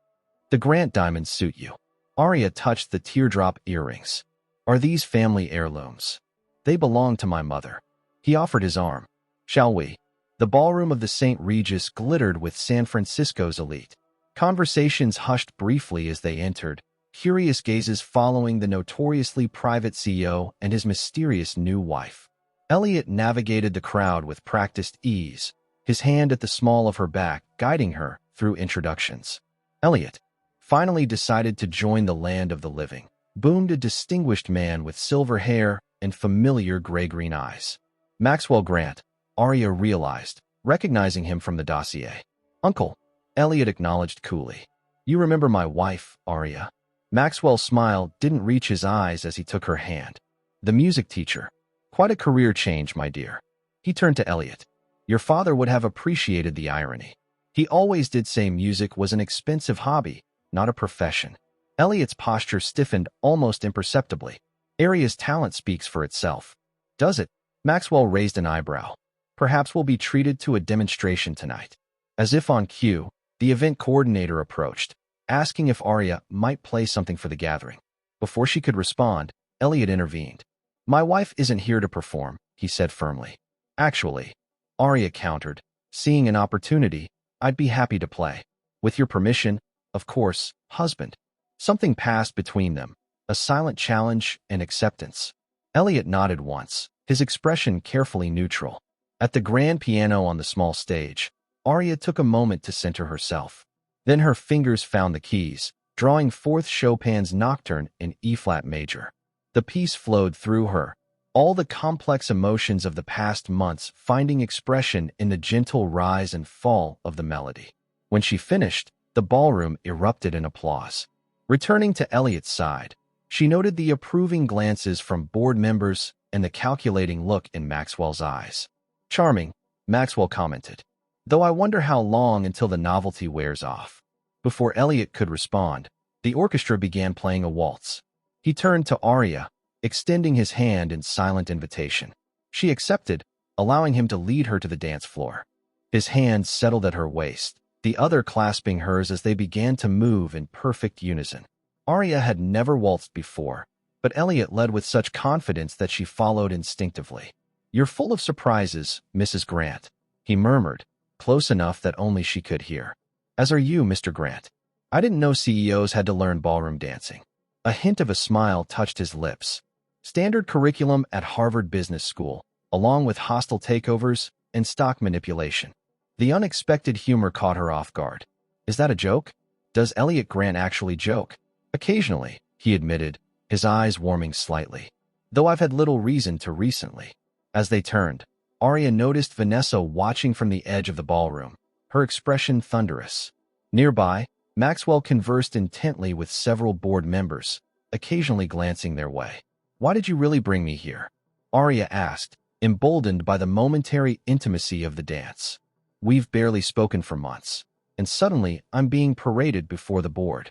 The Grant diamonds suit you. Arya touched the teardrop earrings. Are these family heirlooms? They belong to my mother. He offered his arm. Shall we? The ballroom of the St. Regis glittered with San Francisco's elite. Conversations hushed briefly as they entered, curious gazes following the notoriously private CEO and his mysterious new wife. Elliot navigated the crowd with practiced ease, his hand at the small of her back, guiding her through introductions. Elliot finally decided to join the land of the living, boomed a distinguished man with silver hair and familiar gray-green eyes. Maxwell Grant, Arya realized, recognizing him from the dossier. Uncle, Elliot acknowledged coolly. You remember my wife, Arya? Maxwell's smile didn't reach his eyes as he took her hand. The music teacher. Quite a career change, my dear. He turned to Elliot. Your father would have appreciated the irony. He always did say music was an expensive hobby, not a profession. Elliot's posture stiffened almost imperceptibly. Arya's talent speaks for itself. Does it? Maxwell raised an eyebrow. Perhaps we'll be treated to a demonstration tonight. As if on cue, the event coordinator approached, asking if Arya might play something for the gathering. Before she could respond, Elliot intervened. My wife isn't here to perform, he said firmly. Actually, Arya countered, seeing an opportunity, I'd be happy to play. With your permission, of course, husband. Something passed between them, a silent challenge and acceptance. Elliot nodded once, his expression carefully neutral. At the grand piano on the small stage, Arya took a moment to center herself. Then her fingers found the keys, drawing forth Chopin's Nocturne in E-flat major. The piece flowed through her, all the complex emotions of the past months finding expression in the gentle rise and fall of the melody. When she finished, the ballroom erupted in applause. Returning to Elliot's side, she noted the approving glances from board members and the calculating look in Maxwell's eyes. Charming, Maxwell commented. Though I wonder how long until the novelty wears off. Before Elliot could respond, the orchestra began playing a waltz. He turned to Arya, extending his hand in silent invitation. She accepted, allowing him to lead her to the dance floor. His hand settled at her waist, the other clasping hers as they began to move in perfect unison. Arya had never waltzed before, but Elliot led with such confidence that she followed instinctively. You're full of surprises, Mrs. Grant, he murmured, close enough that only she could hear. As are you, Mr. Grant. I didn't know CEOs had to learn ballroom dancing. A hint of a smile touched his lips. Standard curriculum at Harvard Business School, along with hostile takeovers and stock manipulation. The unexpected humor caught her off guard. Is that a joke? Does Elliot Grant actually joke? Occasionally, he admitted, his eyes warming slightly. Though I've had little reason to recently. As they turned, Arya noticed Vanessa watching from the edge of the ballroom, her expression thunderous. Nearby, Maxwell conversed intently with several board members, occasionally glancing their way. Why did you really bring me here? Arya asked, emboldened by the momentary intimacy of the dance. We've barely spoken for months, and suddenly I'm being paraded before the board.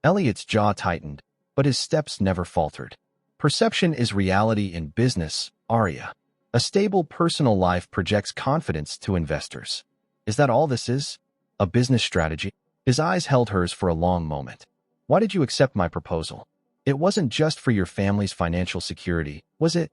Elliot's jaw tightened, but his steps never faltered. Perception is reality in business, Arya. A stable personal life projects confidence to investors. Is that all this is? A business strategy? His eyes held hers for a long moment. Why did you accept my proposal? It wasn't just for your family's financial security, was it?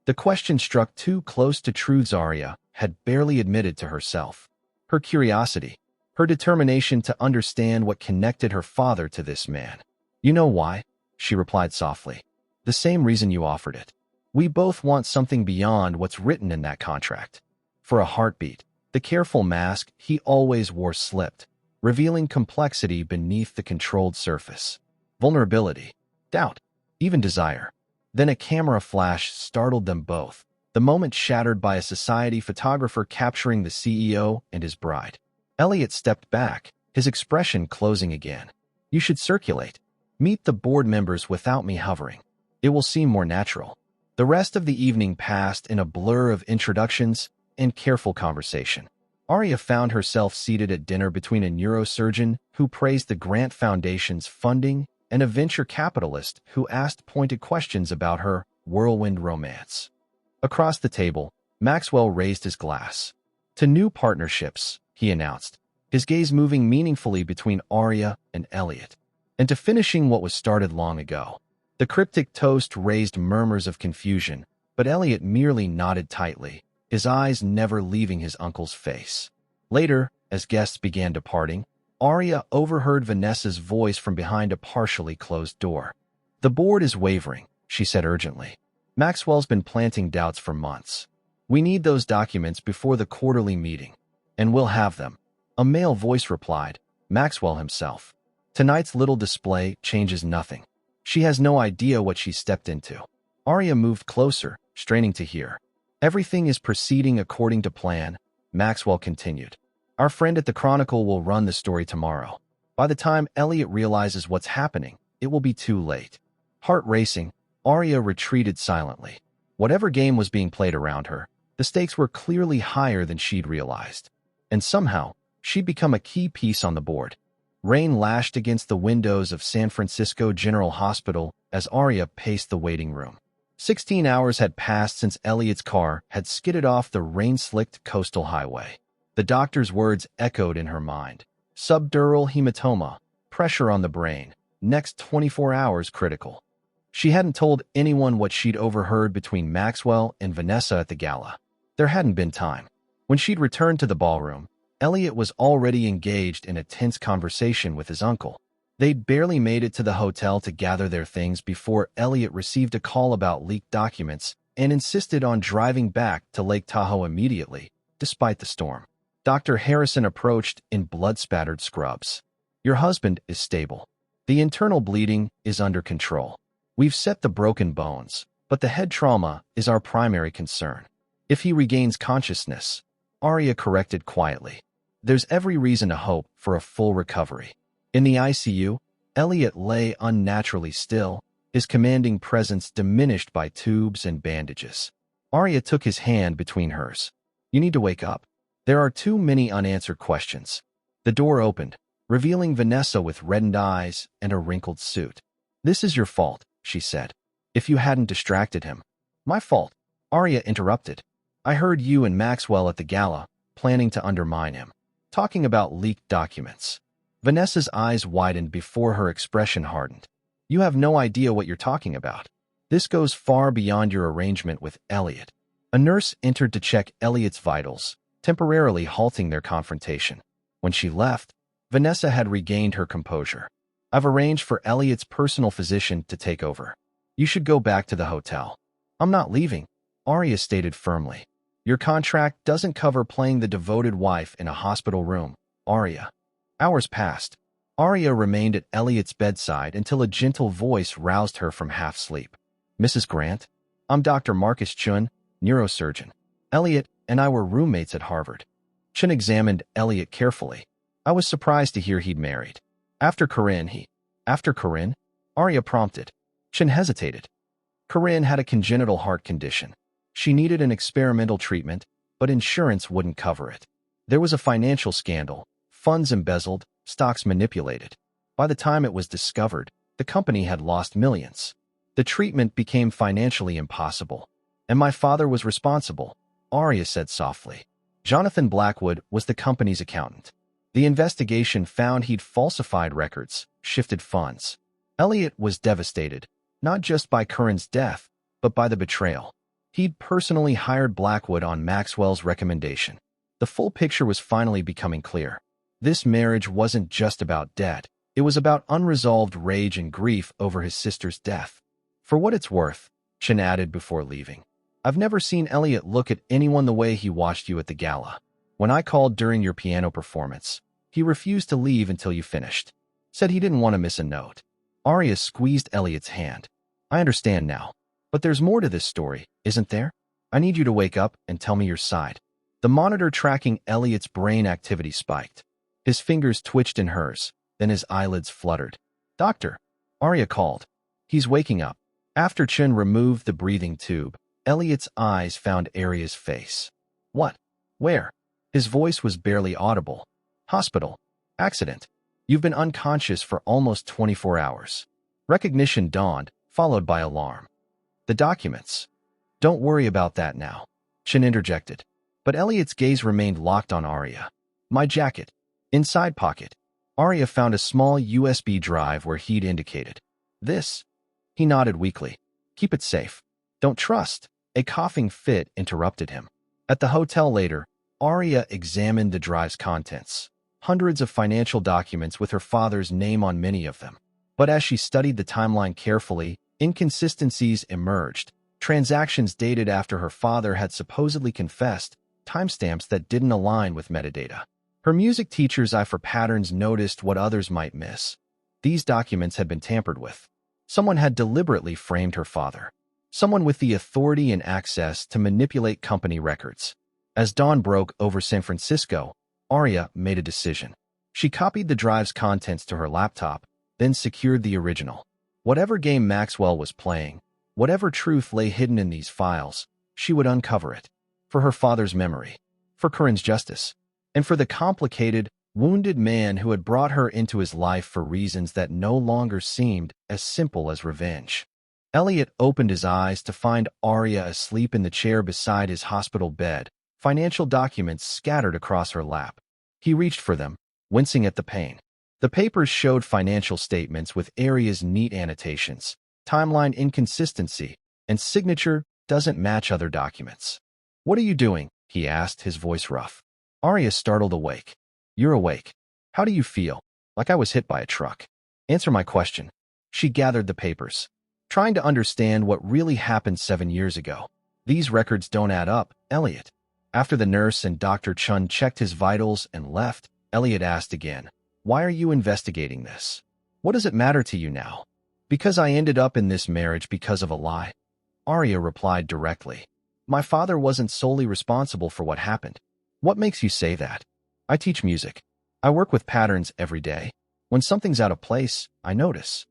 The question struck too close to truths Arya had barely admitted to herself. Her curiosity, her determination to understand what connected her father to this man. You know why? She replied softly. The same reason you offered it. We both want something beyond what's written in that contract. For a heartbeat, the careful mask he always wore slipped, revealing complexity beneath the controlled surface. Vulnerability, doubt, even desire. Then a camera flash startled them both, the moment shattered by a society photographer capturing the CEO and his bride. Elliot stepped back, his expression closing again. You should circulate. Meet the board members without me hovering. It will seem more natural. The rest of the evening passed in a blur of introductions and careful conversation. Arya found herself seated at dinner between a neurosurgeon who praised the Grant Foundation's funding and a venture capitalist who asked pointed questions about her whirlwind romance. Across the table, Maxwell raised his glass. To new partnerships, he announced, his gaze moving meaningfully between Arya and Elliot, and to finishing what was started long ago. The cryptic toast raised murmurs of confusion, but Elliot merely nodded tightly, his eyes never leaving his uncle's face. Later, as guests began departing, Arya overheard Vanessa's voice from behind a partially closed door. The board is wavering, she said urgently. Maxwell's been planting doubts for months. We need those documents before the quarterly meeting. And we'll have them. A male voice replied, Maxwell himself. Tonight's little display changes nothing. She has no idea what she stepped into. Arya moved closer, straining to hear. Everything is proceeding according to plan, Maxwell continued. Our friend at the Chronicle will run the story tomorrow. By the time Elliot realizes what's happening, it will be too late. Heart racing, Arya retreated silently. Whatever game was being played around her, the stakes were clearly higher than she'd realized. And somehow, she'd become a key piece on the board. Rain lashed against the windows of San Francisco General Hospital as Arya paced the waiting room. 16 hours had passed since Elliot's car had skidded off the rain-slicked coastal highway. The doctor's words echoed in her mind. Subdural hematoma, pressure on the brain, next 24 hours critical. She hadn't told anyone what she'd overheard between Maxwell and Vanessa at the gala. There hadn't been time. When she'd returned to the ballroom, Elliot was already engaged in a tense conversation with his uncle. They'd barely made it to the hotel to gather their things before Elliot received a call about leaked documents and insisted on driving back to Lake Tahoe immediately, despite the storm. Dr. Harrison approached in blood-spattered scrubs. Your husband is stable. The internal bleeding is under control. We've set the broken bones, but the head trauma is our primary concern. If he regains consciousness, Arya corrected quietly. There's every reason to hope for a full recovery. In the ICU, Elliot lay unnaturally still, his commanding presence diminished by tubes and bandages. Arya took his hand between hers. You need to wake up. There are too many unanswered questions. The door opened, revealing Vanessa with reddened eyes and a wrinkled suit. This is your fault, she said. If you hadn't distracted him. My fault, Arya interrupted. I heard you and Maxwell at the gala, planning to undermine him. Talking about leaked documents. Vanessa's eyes widened before her expression hardened. You have no idea what you're talking about. This goes far beyond your arrangement with Elliot. A nurse entered to check Elliot's vitals, temporarily halting their confrontation. When she left, Vanessa had regained her composure. I've arranged for Elliot's personal physician to take over. You should go back to the hotel. I'm not leaving, Arya stated firmly. Your contract doesn't cover playing the devoted wife in a hospital room, Arya. Hours passed. Arya remained at Elliot's bedside until a gentle voice roused her from half-sleep. Mrs. Grant? I'm Dr. Marcus Chun, neurosurgeon. Elliot and I were roommates at Harvard. Chun examined Elliot carefully. I was surprised to hear he'd married. After Corinne, Arya prompted. Chun hesitated. Corinne had a congenital heart condition. She needed an experimental treatment, but insurance wouldn't cover it. There was a financial scandal, funds embezzled, stocks manipulated. By the time it was discovered, the company had lost millions. The treatment became financially impossible. And my father was responsible, Arya said softly. Jonathan Blackwood was the company's accountant. The investigation found he'd falsified records, shifted funds. Elliot was devastated, not just by Corinne's death, but by the betrayal. He'd personally hired Blackwood on Maxwell's recommendation. The full picture was finally becoming clear. This marriage wasn't just about debt. It was about unresolved rage and grief over his sister's death. For what it's worth, Chun added before leaving, I've never seen Elliot look at anyone the way he watched you at the gala. When I called during your piano performance, he refused to leave until you finished. Said he didn't want to miss a note. Arya squeezed Elliot's hand. I understand now. But there's more to this story, isn't there? I need you to wake up and tell me your side. The monitor tracking Elliot's brain activity spiked. His fingers twitched in hers, then his eyelids fluttered. Doctor, Arya called. He's waking up. After Chun removed the breathing tube, Elliot's eyes found Arya's face. What? Where? His voice was barely audible. Hospital. Accident. You've been unconscious for almost 24 hours. Recognition dawned, followed by alarm. The documents. Don't worry about that now, Chun interjected. But Elliot's gaze remained locked on Arya. My jacket. Inside pocket. Arya found a small USB drive where he'd indicated. This? He nodded weakly. Keep it safe. Don't trust. A coughing fit interrupted him. At the hotel later, Arya examined the drive's contents. Hundreds of financial documents with her father's name on many of them. But as she studied the timeline carefully, inconsistencies emerged. Transactions dated after her father had supposedly confessed, timestamps that didn't align with metadata. Her music teacher's eye for patterns noticed what others might miss. These documents had been tampered with. Someone had deliberately framed her father. Someone with the authority and access to manipulate company records. As dawn broke over San Francisco, Aria made a decision. She copied the drive's contents to her laptop, then secured the original. Whatever game Maxwell was playing, whatever truth lay hidden in these files, she would uncover it. For her father's memory, for Corinne's justice, and for the complicated, wounded man who had brought her into his life for reasons that no longer seemed as simple as revenge. Elliot opened his eyes to find Aria asleep in the chair beside his hospital bed, financial documents scattered across her lap. He reached for them, wincing at the pain. The papers showed financial statements with Aria's neat annotations, timeline inconsistency, and signature doesn't match other documents. "What are you doing?" he asked, his voice rough. Aria startled awake. "You're awake. How do you feel?" "Like I was hit by a truck." "Answer my question." She gathered the papers, trying to understand what really happened 7 years ago. "These records don't add up, Elliot." After the nurse and Dr. Chun checked his vitals and left, Elliot asked again, "Why are you investigating this? What does it matter to you now?" "Because I ended up in this marriage because of a lie." Aria replied directly. "My father wasn't solely responsible for what happened." "What makes you say that?" "I teach music. I work with patterns every day. When something's out of place, I notice."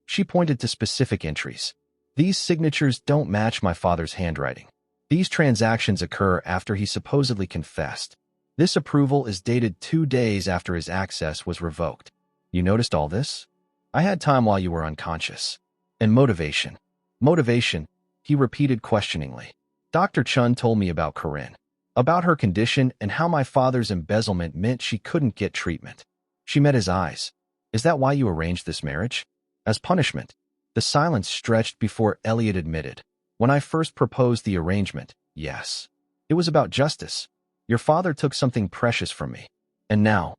She pointed to specific entries. "These signatures don't match my father's handwriting. These transactions occur after he supposedly confessed. This approval is dated 2 days after his access was revoked." "You noticed all this?" "I had time while you were unconscious." "And motivation?" "Motivation," he repeated questioningly. "Dr. Chun told me about Corinne, about her condition and how my father's embezzlement meant she couldn't get treatment." She met his eyes. "Is that why you arranged this marriage?" "As punishment." The silence stretched before Elliot admitted. "When I first proposed the arrangement, yes. It was about justice. Your father took something precious from me. And now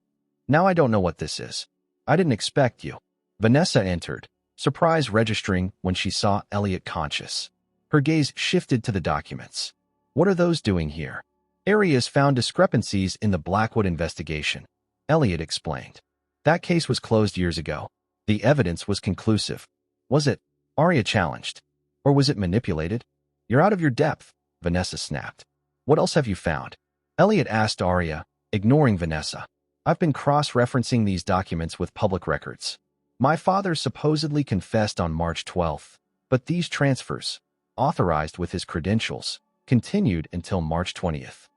I don't know what this is. I didn't expect you." Vanessa entered, surprise registering when she saw Elliot conscious. Her gaze shifted to the documents. "What are those doing here?" "Arias found discrepancies in the Blackwood investigation," Elliot explained. "That case was closed years ago. The evidence was conclusive." "Was it?" Aria challenged. "Or was it manipulated?" "You're out of your depth," Vanessa snapped. "What else have you found?" Elliot asked Aria, ignoring Vanessa. "I've been cross-referencing these documents with public records. My father supposedly confessed on March 12th, but these transfers, authorized with his credentials, continued until March 20th.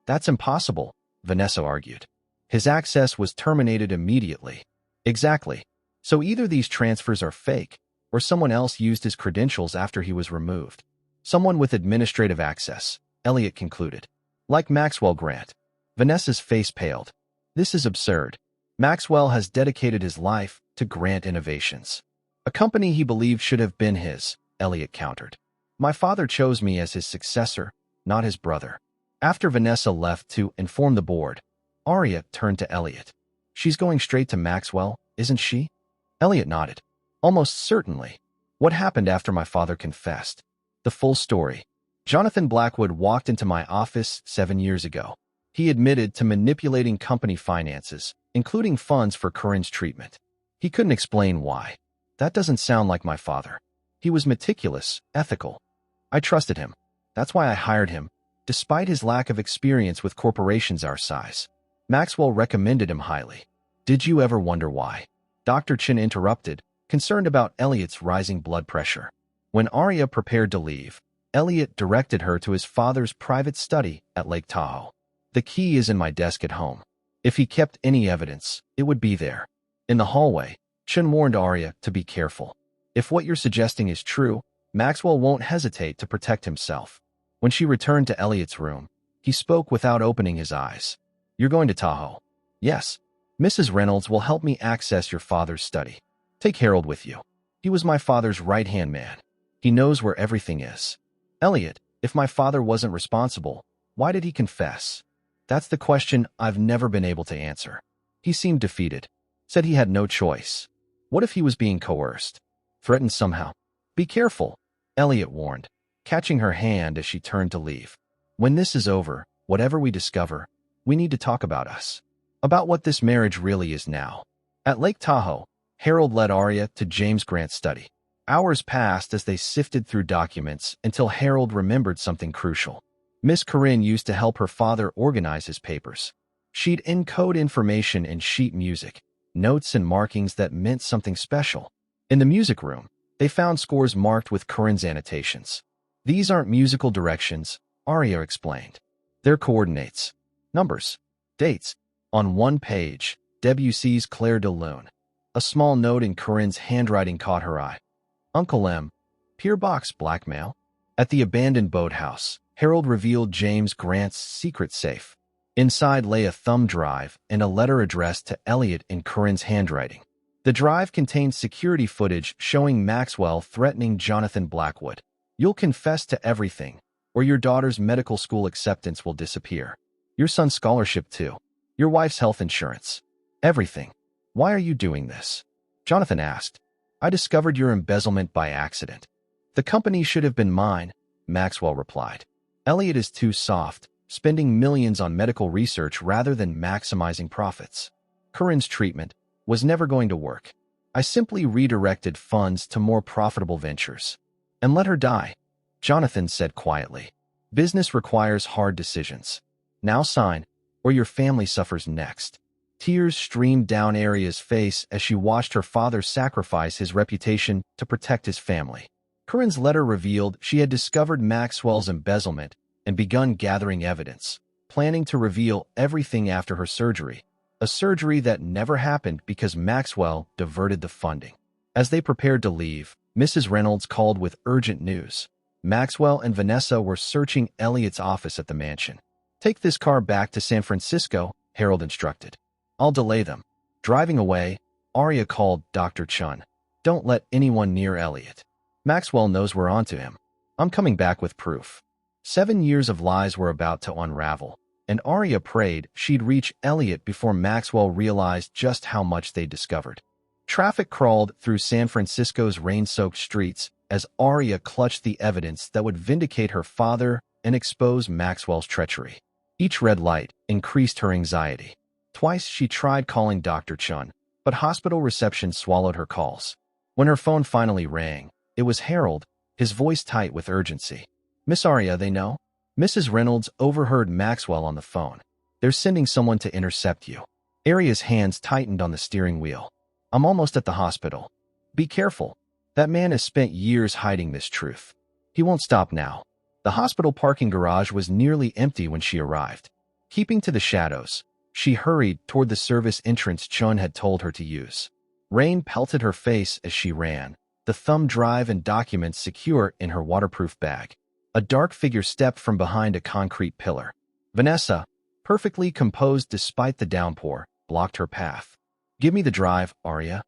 "That's impossible," Vanessa argued. "His access was terminated immediately." "Exactly. So either these transfers are fake, or someone else used his credentials after he was removed. Someone with administrative access," Elliot concluded. "Like Maxwell Grant." Vanessa's face paled. "This is absurd. Maxwell has dedicated his life to Grant Innovations, a company he believed should have been his," Elliot countered. "My father chose me as his successor, not his brother." After Vanessa left to inform the board, Aria turned to Elliot. "She's going straight to Maxwell, isn't she?" Elliot nodded. "Almost certainly. What happened after my father confessed?" "The full story. Jonathan Blackwood walked into my office 7 years ago. He admitted to manipulating company finances, including funds for Corinne's treatment. He couldn't explain why. That doesn't sound like my father. He was meticulous, ethical. I trusted him. That's why I hired him, despite his lack of experience with corporations our size. Maxwell recommended him highly." "Did you ever wonder why?" Dr. Chin interrupted, concerned about Elliot's rising blood pressure. When Aria prepared to leave, Elliot directed her to his father's private study at Lake Tahoe. "The key is in my desk at home. If he kept any evidence, it would be there." In the hallway, Chin warned Aria to be careful. "If what you're suggesting is true, Maxwell won't hesitate to protect himself." When she returned to Elliot's room, he spoke without opening his eyes. "You're going to Tahoe?" "Yes. Mrs. Reynolds will help me access your father's study. Take Harold with you. He was my father's right-hand man. He knows where everything is." "Elliot, if my father wasn't responsible, why did he confess?" "That's the question I've never been able to answer." He seemed defeated. Said he had no choice. What if he was being coerced? Threatened somehow? "Be careful," Elliot warned, catching her hand as she turned to leave. "When this is over, Whatever we discover, we need to talk about us. About what this marriage really is now. At Lake Tahoe, Harold led Arya to James Grant's study. Hours passed as they sifted through documents until Harold remembered something crucial. Miss Corinne used to help her father organize his papers. She'd encode information in sheet music, notes and markings that meant something special. In the music room, they found scores marked with Corinne's annotations. These aren't musical directions, Arya explained. They're coordinates, numbers, dates. On one page, Debussy's Clair de Lune. A small note in Corinne's handwriting caught her eye. Uncle M. Pier Box blackmail. At the abandoned boathouse, Harold revealed James Grant's secret safe. Inside lay a thumb drive and a letter addressed to Elliot in Corinne's handwriting. The drive contained security footage showing Maxwell threatening Jonathan Blackwood. You'll confess to everything, or your daughter's medical school acceptance will disappear. Your son's scholarship too. Your wife's health insurance. Everything. Why are you doing this? Jonathan asked. I discovered your embezzlement by accident. The company should have been mine, Maxwell replied. Elliot is too soft, spending millions on medical research rather than maximizing profits. Corinne's treatment was never going to work. I simply redirected funds to more profitable ventures. And let her die, Jonathan said quietly. Business requires hard decisions. Now sign, or your family suffers next. Tears streamed down Arya's face as she watched her father sacrifice his reputation to protect his family. Corinne's letter revealed she had discovered Maxwell's embezzlement and begun gathering evidence, planning to reveal everything after her surgery, a surgery that never happened because Maxwell diverted the funding. As they prepared to leave, Mrs. Reynolds called with urgent news. Maxwell and Vanessa were searching Elliot's office at the mansion. Take this car back to San Francisco, Harold instructed. I'll delay them. Driving away, Arya called Dr. Chun. Don't let anyone near Elliot. Maxwell knows we're onto him. I'm coming back with proof. 7 years of lies were about to unravel, and Arya prayed she'd reach Elliot before Maxwell realized just how much they'd discovered. Traffic crawled through San Francisco's rain-soaked streets as Arya clutched the evidence that would vindicate her father and expose Maxwell's treachery. Each red light increased her anxiety. Twice she tried calling Dr. Chun, but hospital reception swallowed her calls. When her phone finally rang, it was Harold, his voice tight with urgency. Miss Arya, they know? Mrs. Reynolds overheard Maxwell on the phone. They're sending someone to intercept you. Arya's hands tightened on the steering wheel. I'm almost at the hospital. Be careful. That man has spent years hiding this truth. He won't stop now. The hospital parking garage was nearly empty when she arrived. Keeping to the shadows, she hurried toward the service entrance Chun had told her to use. Rain pelted her face as she ran, the thumb drive and documents secure in her waterproof bag. A dark figure stepped from behind a concrete pillar. Vanessa, perfectly composed despite the downpour, blocked her path. Give me the drive, Arya.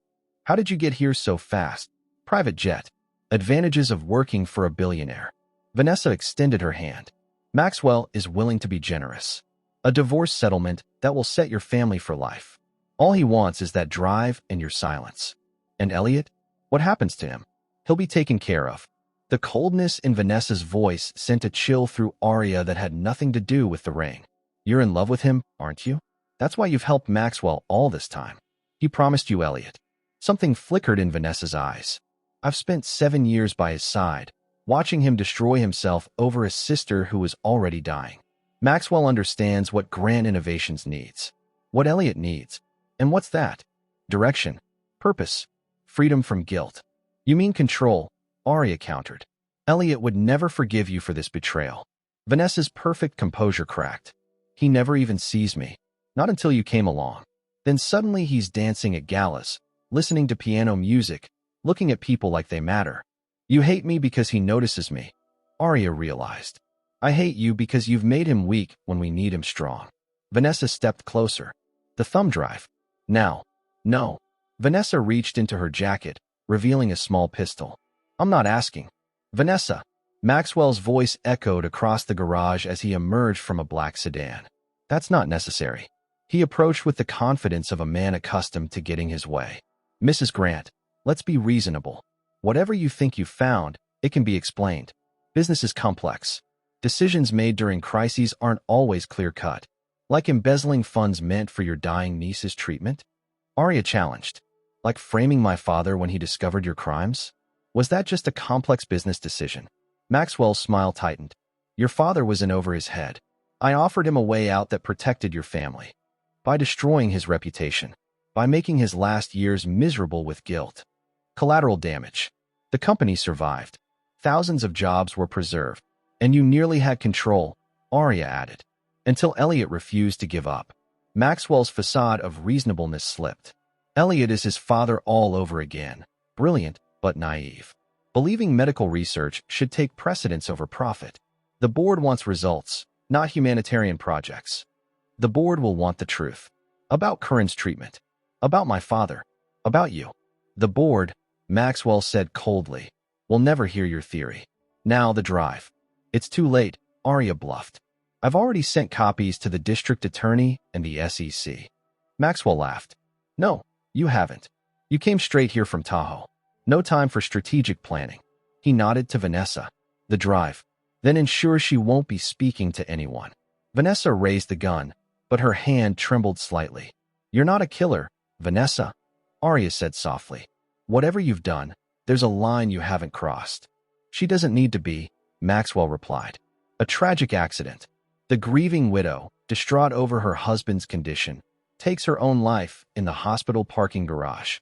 How did you get here so fast? Private jet. Advantages of working for a billionaire. Vanessa extended her hand. Maxwell is willing to be generous. A divorce settlement that will set your family for life. All he wants is that drive and your silence. And Elliot? What happens to him? He'll be taken care of. The coldness in Vanessa's voice sent a chill through Arya that had nothing to do with the ring. You're in love with him, aren't you? That's why you've helped Maxwell all this time. He promised you Elliot. Something flickered in Vanessa's eyes. I've spent 7 years by his side, watching him destroy himself over a sister who was already dying. Maxwell understands what Grant Innovations needs, what Elliot needs. And what's that? Direction, purpose, freedom from guilt. You mean control, Arya countered. Elliot would never forgive you for this betrayal. Vanessa's perfect composure cracked. He never even sees me. Not until you came along. Then suddenly he's dancing at galas, listening to piano music, looking at people like they matter. You hate me because he notices me, Arya realized. I hate you because you've made him weak when we need him strong. Vanessa stepped closer. The thumb drive. Now. No. Vanessa reached into her jacket, revealing a small pistol. I'm not asking. Vanessa. Maxwell's voice echoed across the garage as he emerged from a black sedan. That's not necessary. He approached with the confidence of a man accustomed to getting his way. Mrs. Grant, let's be reasonable. Whatever you think you found, it can be explained. Business is complex. Decisions made during crises aren't always clear-cut, like embezzling funds meant for your dying niece's treatment. Arya challenged. Like framing my father when he discovered your crimes? Was that just a complex business decision? Maxwell's smile tightened. Your father was in over his head. I offered him a way out that protected your family. By destroying his reputation. By making his last years miserable with guilt. Collateral damage. The company survived. Thousands of jobs were preserved. And you nearly had control, Arya added. Until Elliot refused to give up. Maxwell's facade of reasonableness slipped. Elliot is his father all over again. Brilliant, but naive. Believing medical research should take precedence over profit. The board wants results, not humanitarian projects. The board will want the truth. About Curran's treatment. About my father. About you. The board, Maxwell said coldly, will never hear your theory. Now the drive. It's too late, Arya bluffed. I've already sent copies to the district attorney and the SEC. Maxwell laughed. No, you haven't. You came straight here from Tahoe. No time for strategic planning. He nodded to Vanessa. The drive. Then ensure she won't be speaking to anyone. Vanessa raised the gun, but her hand trembled slightly. You're not a killer, Vanessa, Arya said softly. Whatever you've done, there's a line you haven't crossed. She doesn't need to be, Maxwell replied. A tragic accident. The grieving widow, distraught over her husband's condition, takes her own life in the hospital parking garage.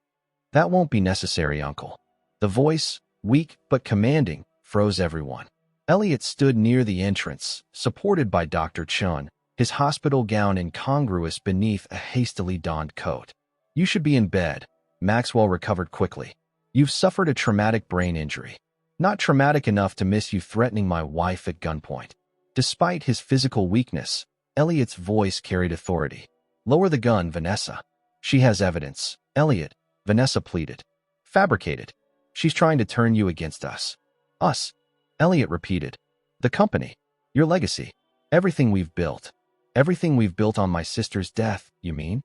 That won't be necessary, Uncle. The voice, weak but commanding, froze everyone. Elliot stood near the entrance, supported by Dr. Chun, his hospital gown incongruous beneath a hastily donned coat. You should be in bed. Maxwell recovered quickly. You've suffered a traumatic brain injury. Not traumatic enough to miss you threatening my wife at gunpoint. Despite his physical weakness, Elliot's voice carried authority. Lower the gun, Vanessa. She has evidence. Elliot, Vanessa pleaded. Fabricated. She's trying to turn you against us. Us. Elliot repeated. The company. Your legacy. Everything we've built. Everything we've built on my sister's death, you mean?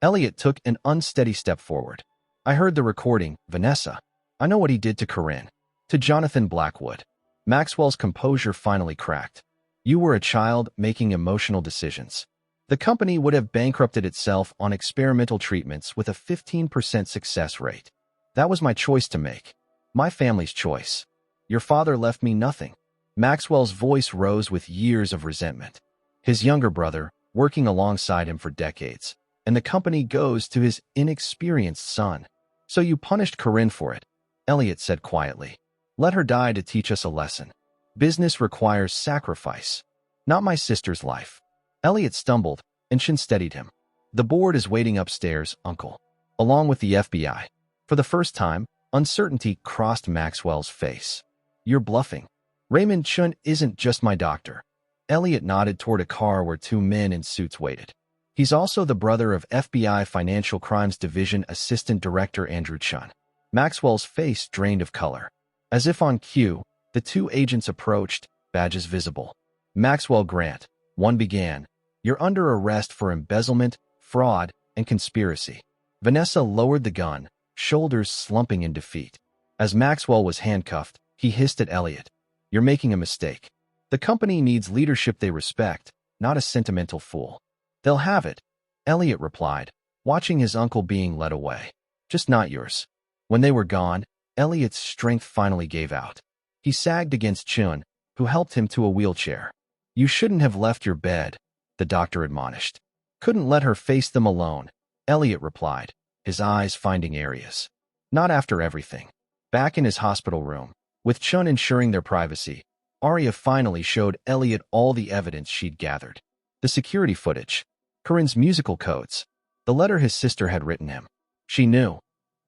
Elliot took an unsteady step forward. I heard the recording, Vanessa. I know what he did to Corinne. To Jonathan Blackwood. Maxwell's composure finally cracked. You were a child making emotional decisions. The company would have bankrupted itself on experimental treatments with a 15% success rate. That was my choice to make. My family's choice. Your father left me nothing. Maxwell's voice rose with years of resentment. His younger brother, working alongside him for decades, and the company goes to his inexperienced son. So you punished Corinne for it, Elliot said quietly. Let her die to teach us a lesson. Business requires sacrifice. Not my sister's life. Elliot stumbled, and Shin steadied him. The board is waiting upstairs, Uncle. Along with the FBI. For the first time, uncertainty crossed Maxwell's face. You're bluffing. Raymond Chun isn't just my doctor. Elliot nodded toward a car where two men in suits waited. He's also the brother of FBI Financial Crimes Division Assistant Director Andrew Chun. Maxwell's face drained of color. As if on cue, the two agents approached, badges visible. Maxwell Grant, one began. You're under arrest for embezzlement, fraud, and conspiracy. Vanessa lowered the gun, shoulders slumping in defeat. As Maxwell was handcuffed, he hissed at Elliot. You're making a mistake. The company needs leadership they respect, not a sentimental fool. They'll have it, Elliot replied, watching his uncle being led away. Just not yours. When they were gone, Elliot's strength finally gave out. He sagged against Chun, who helped him to a wheelchair. You shouldn't have left your bed, the doctor admonished. Couldn't let her face them alone, Elliot replied, his eyes finding areas. Not after everything. Back in his hospital room, with Chun ensuring their privacy, Arya finally showed Elliot all the evidence she'd gathered. The security footage, Corinne's musical codes, the letter his sister had written him. She knew,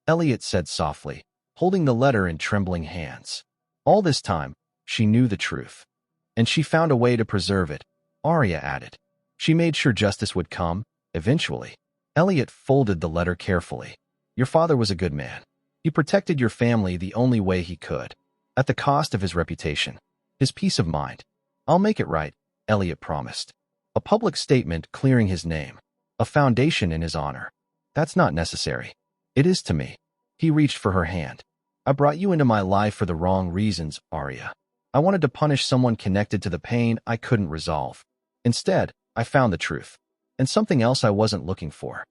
Elliot said softly, holding the letter in trembling hands. All this time, she knew the truth. And she found a way to preserve it, Arya added. She made sure justice would come, eventually. Elliot folded the letter carefully. Your father was a good man. He protected your family the only way he could, at the cost of his reputation, his peace of mind. I'll make it right, Elliot promised. A public statement clearing his name, a foundation in his honor. That's not necessary. It is to me. He reached for her hand. I brought you into my life for the wrong reasons, Arya. I wanted to punish someone connected to the pain I couldn't resolve. Instead, I found the truth. And something else I wasn't looking for.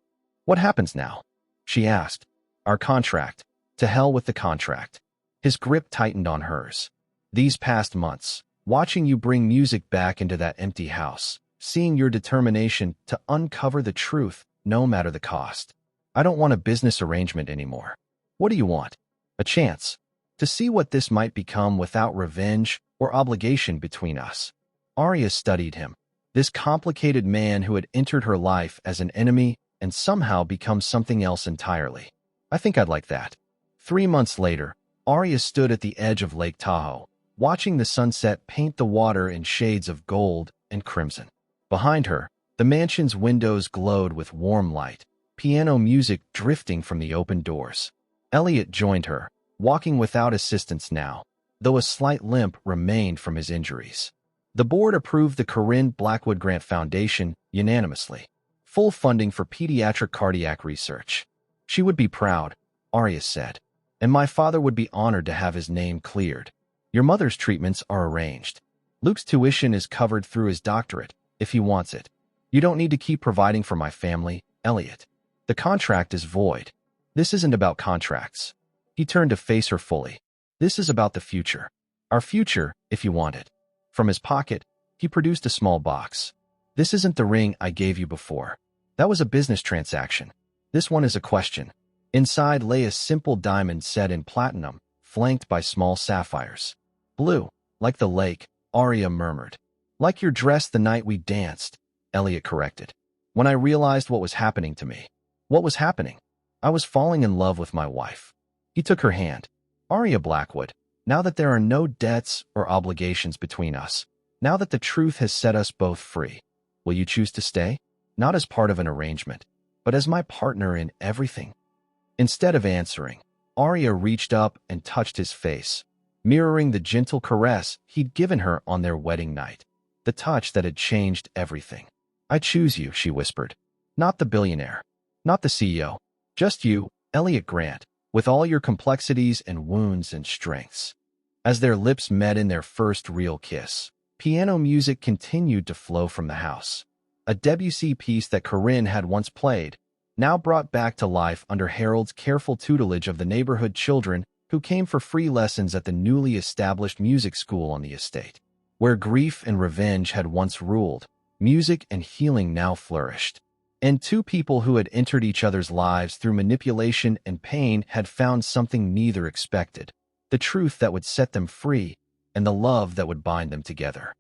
What happens now? She asked. Our contract. To hell with the contract. His grip tightened on hers. These past months, watching you bring music back into that empty house, seeing your determination to uncover the truth, no matter the cost. I don't want a business arrangement anymore. What do you want? A chance. To see what this might become without revenge or obligation between us. Arya studied him. This complicated man who had entered her life as an enemy and somehow become something else entirely. I think I'd like that. 3 months later, Arya stood at the edge of Lake Tahoe, watching the sunset paint the water in shades of gold and crimson. Behind her, the mansion's windows glowed with warm light, piano music drifting from the open doors. Elliot joined her, walking without assistance now, though a slight limp remained from his injuries. The board approved the Corinne Blackwood Grant Foundation unanimously. Full funding for pediatric cardiac research. She would be proud, Arya said, and my father would be honored to have his name cleared. Your mother's treatments are arranged. Luke's tuition is covered through his doctorate, if he wants it. You don't need to keep providing for my family, Elliot. The contract is void. This isn't about contracts. He turned to face her fully. This is about the future. Our future, if you want it. From his pocket, he produced a small box. This isn't the ring I gave you before. That was a business transaction. This one is a question. Inside lay a simple diamond set in platinum, flanked by small sapphires. Blue, like the lake, Arya murmured. Like your dress the night we danced, Elliot corrected. When I realized what was happening to me. What was happening? I was falling in love with my wife. He took her hand. Arya Blackwood, now that there are no debts or obligations between us, now that the truth has set us both free, will you choose to stay? Not as part of an arrangement, but as my partner in everything? Instead of answering, Arya reached up and touched his face, mirroring the gentle caress he'd given her on their wedding night, the touch that had changed everything. I choose you, she whispered. Not the billionaire, not the CEO, just you, Elliot Grant, with all your complexities and wounds and strengths. As their lips met in their first real kiss, piano music continued to flow from the house. A Debussy piece that Corinne had once played, now brought back to life under Harold's careful tutelage of the neighborhood children who came for free lessons at the newly established music school on the estate. Where grief and revenge had once ruled, music and healing now flourished. And two people who had entered each other's lives through manipulation and pain had found something neither expected, the truth that would set them free and the love that would bind them together.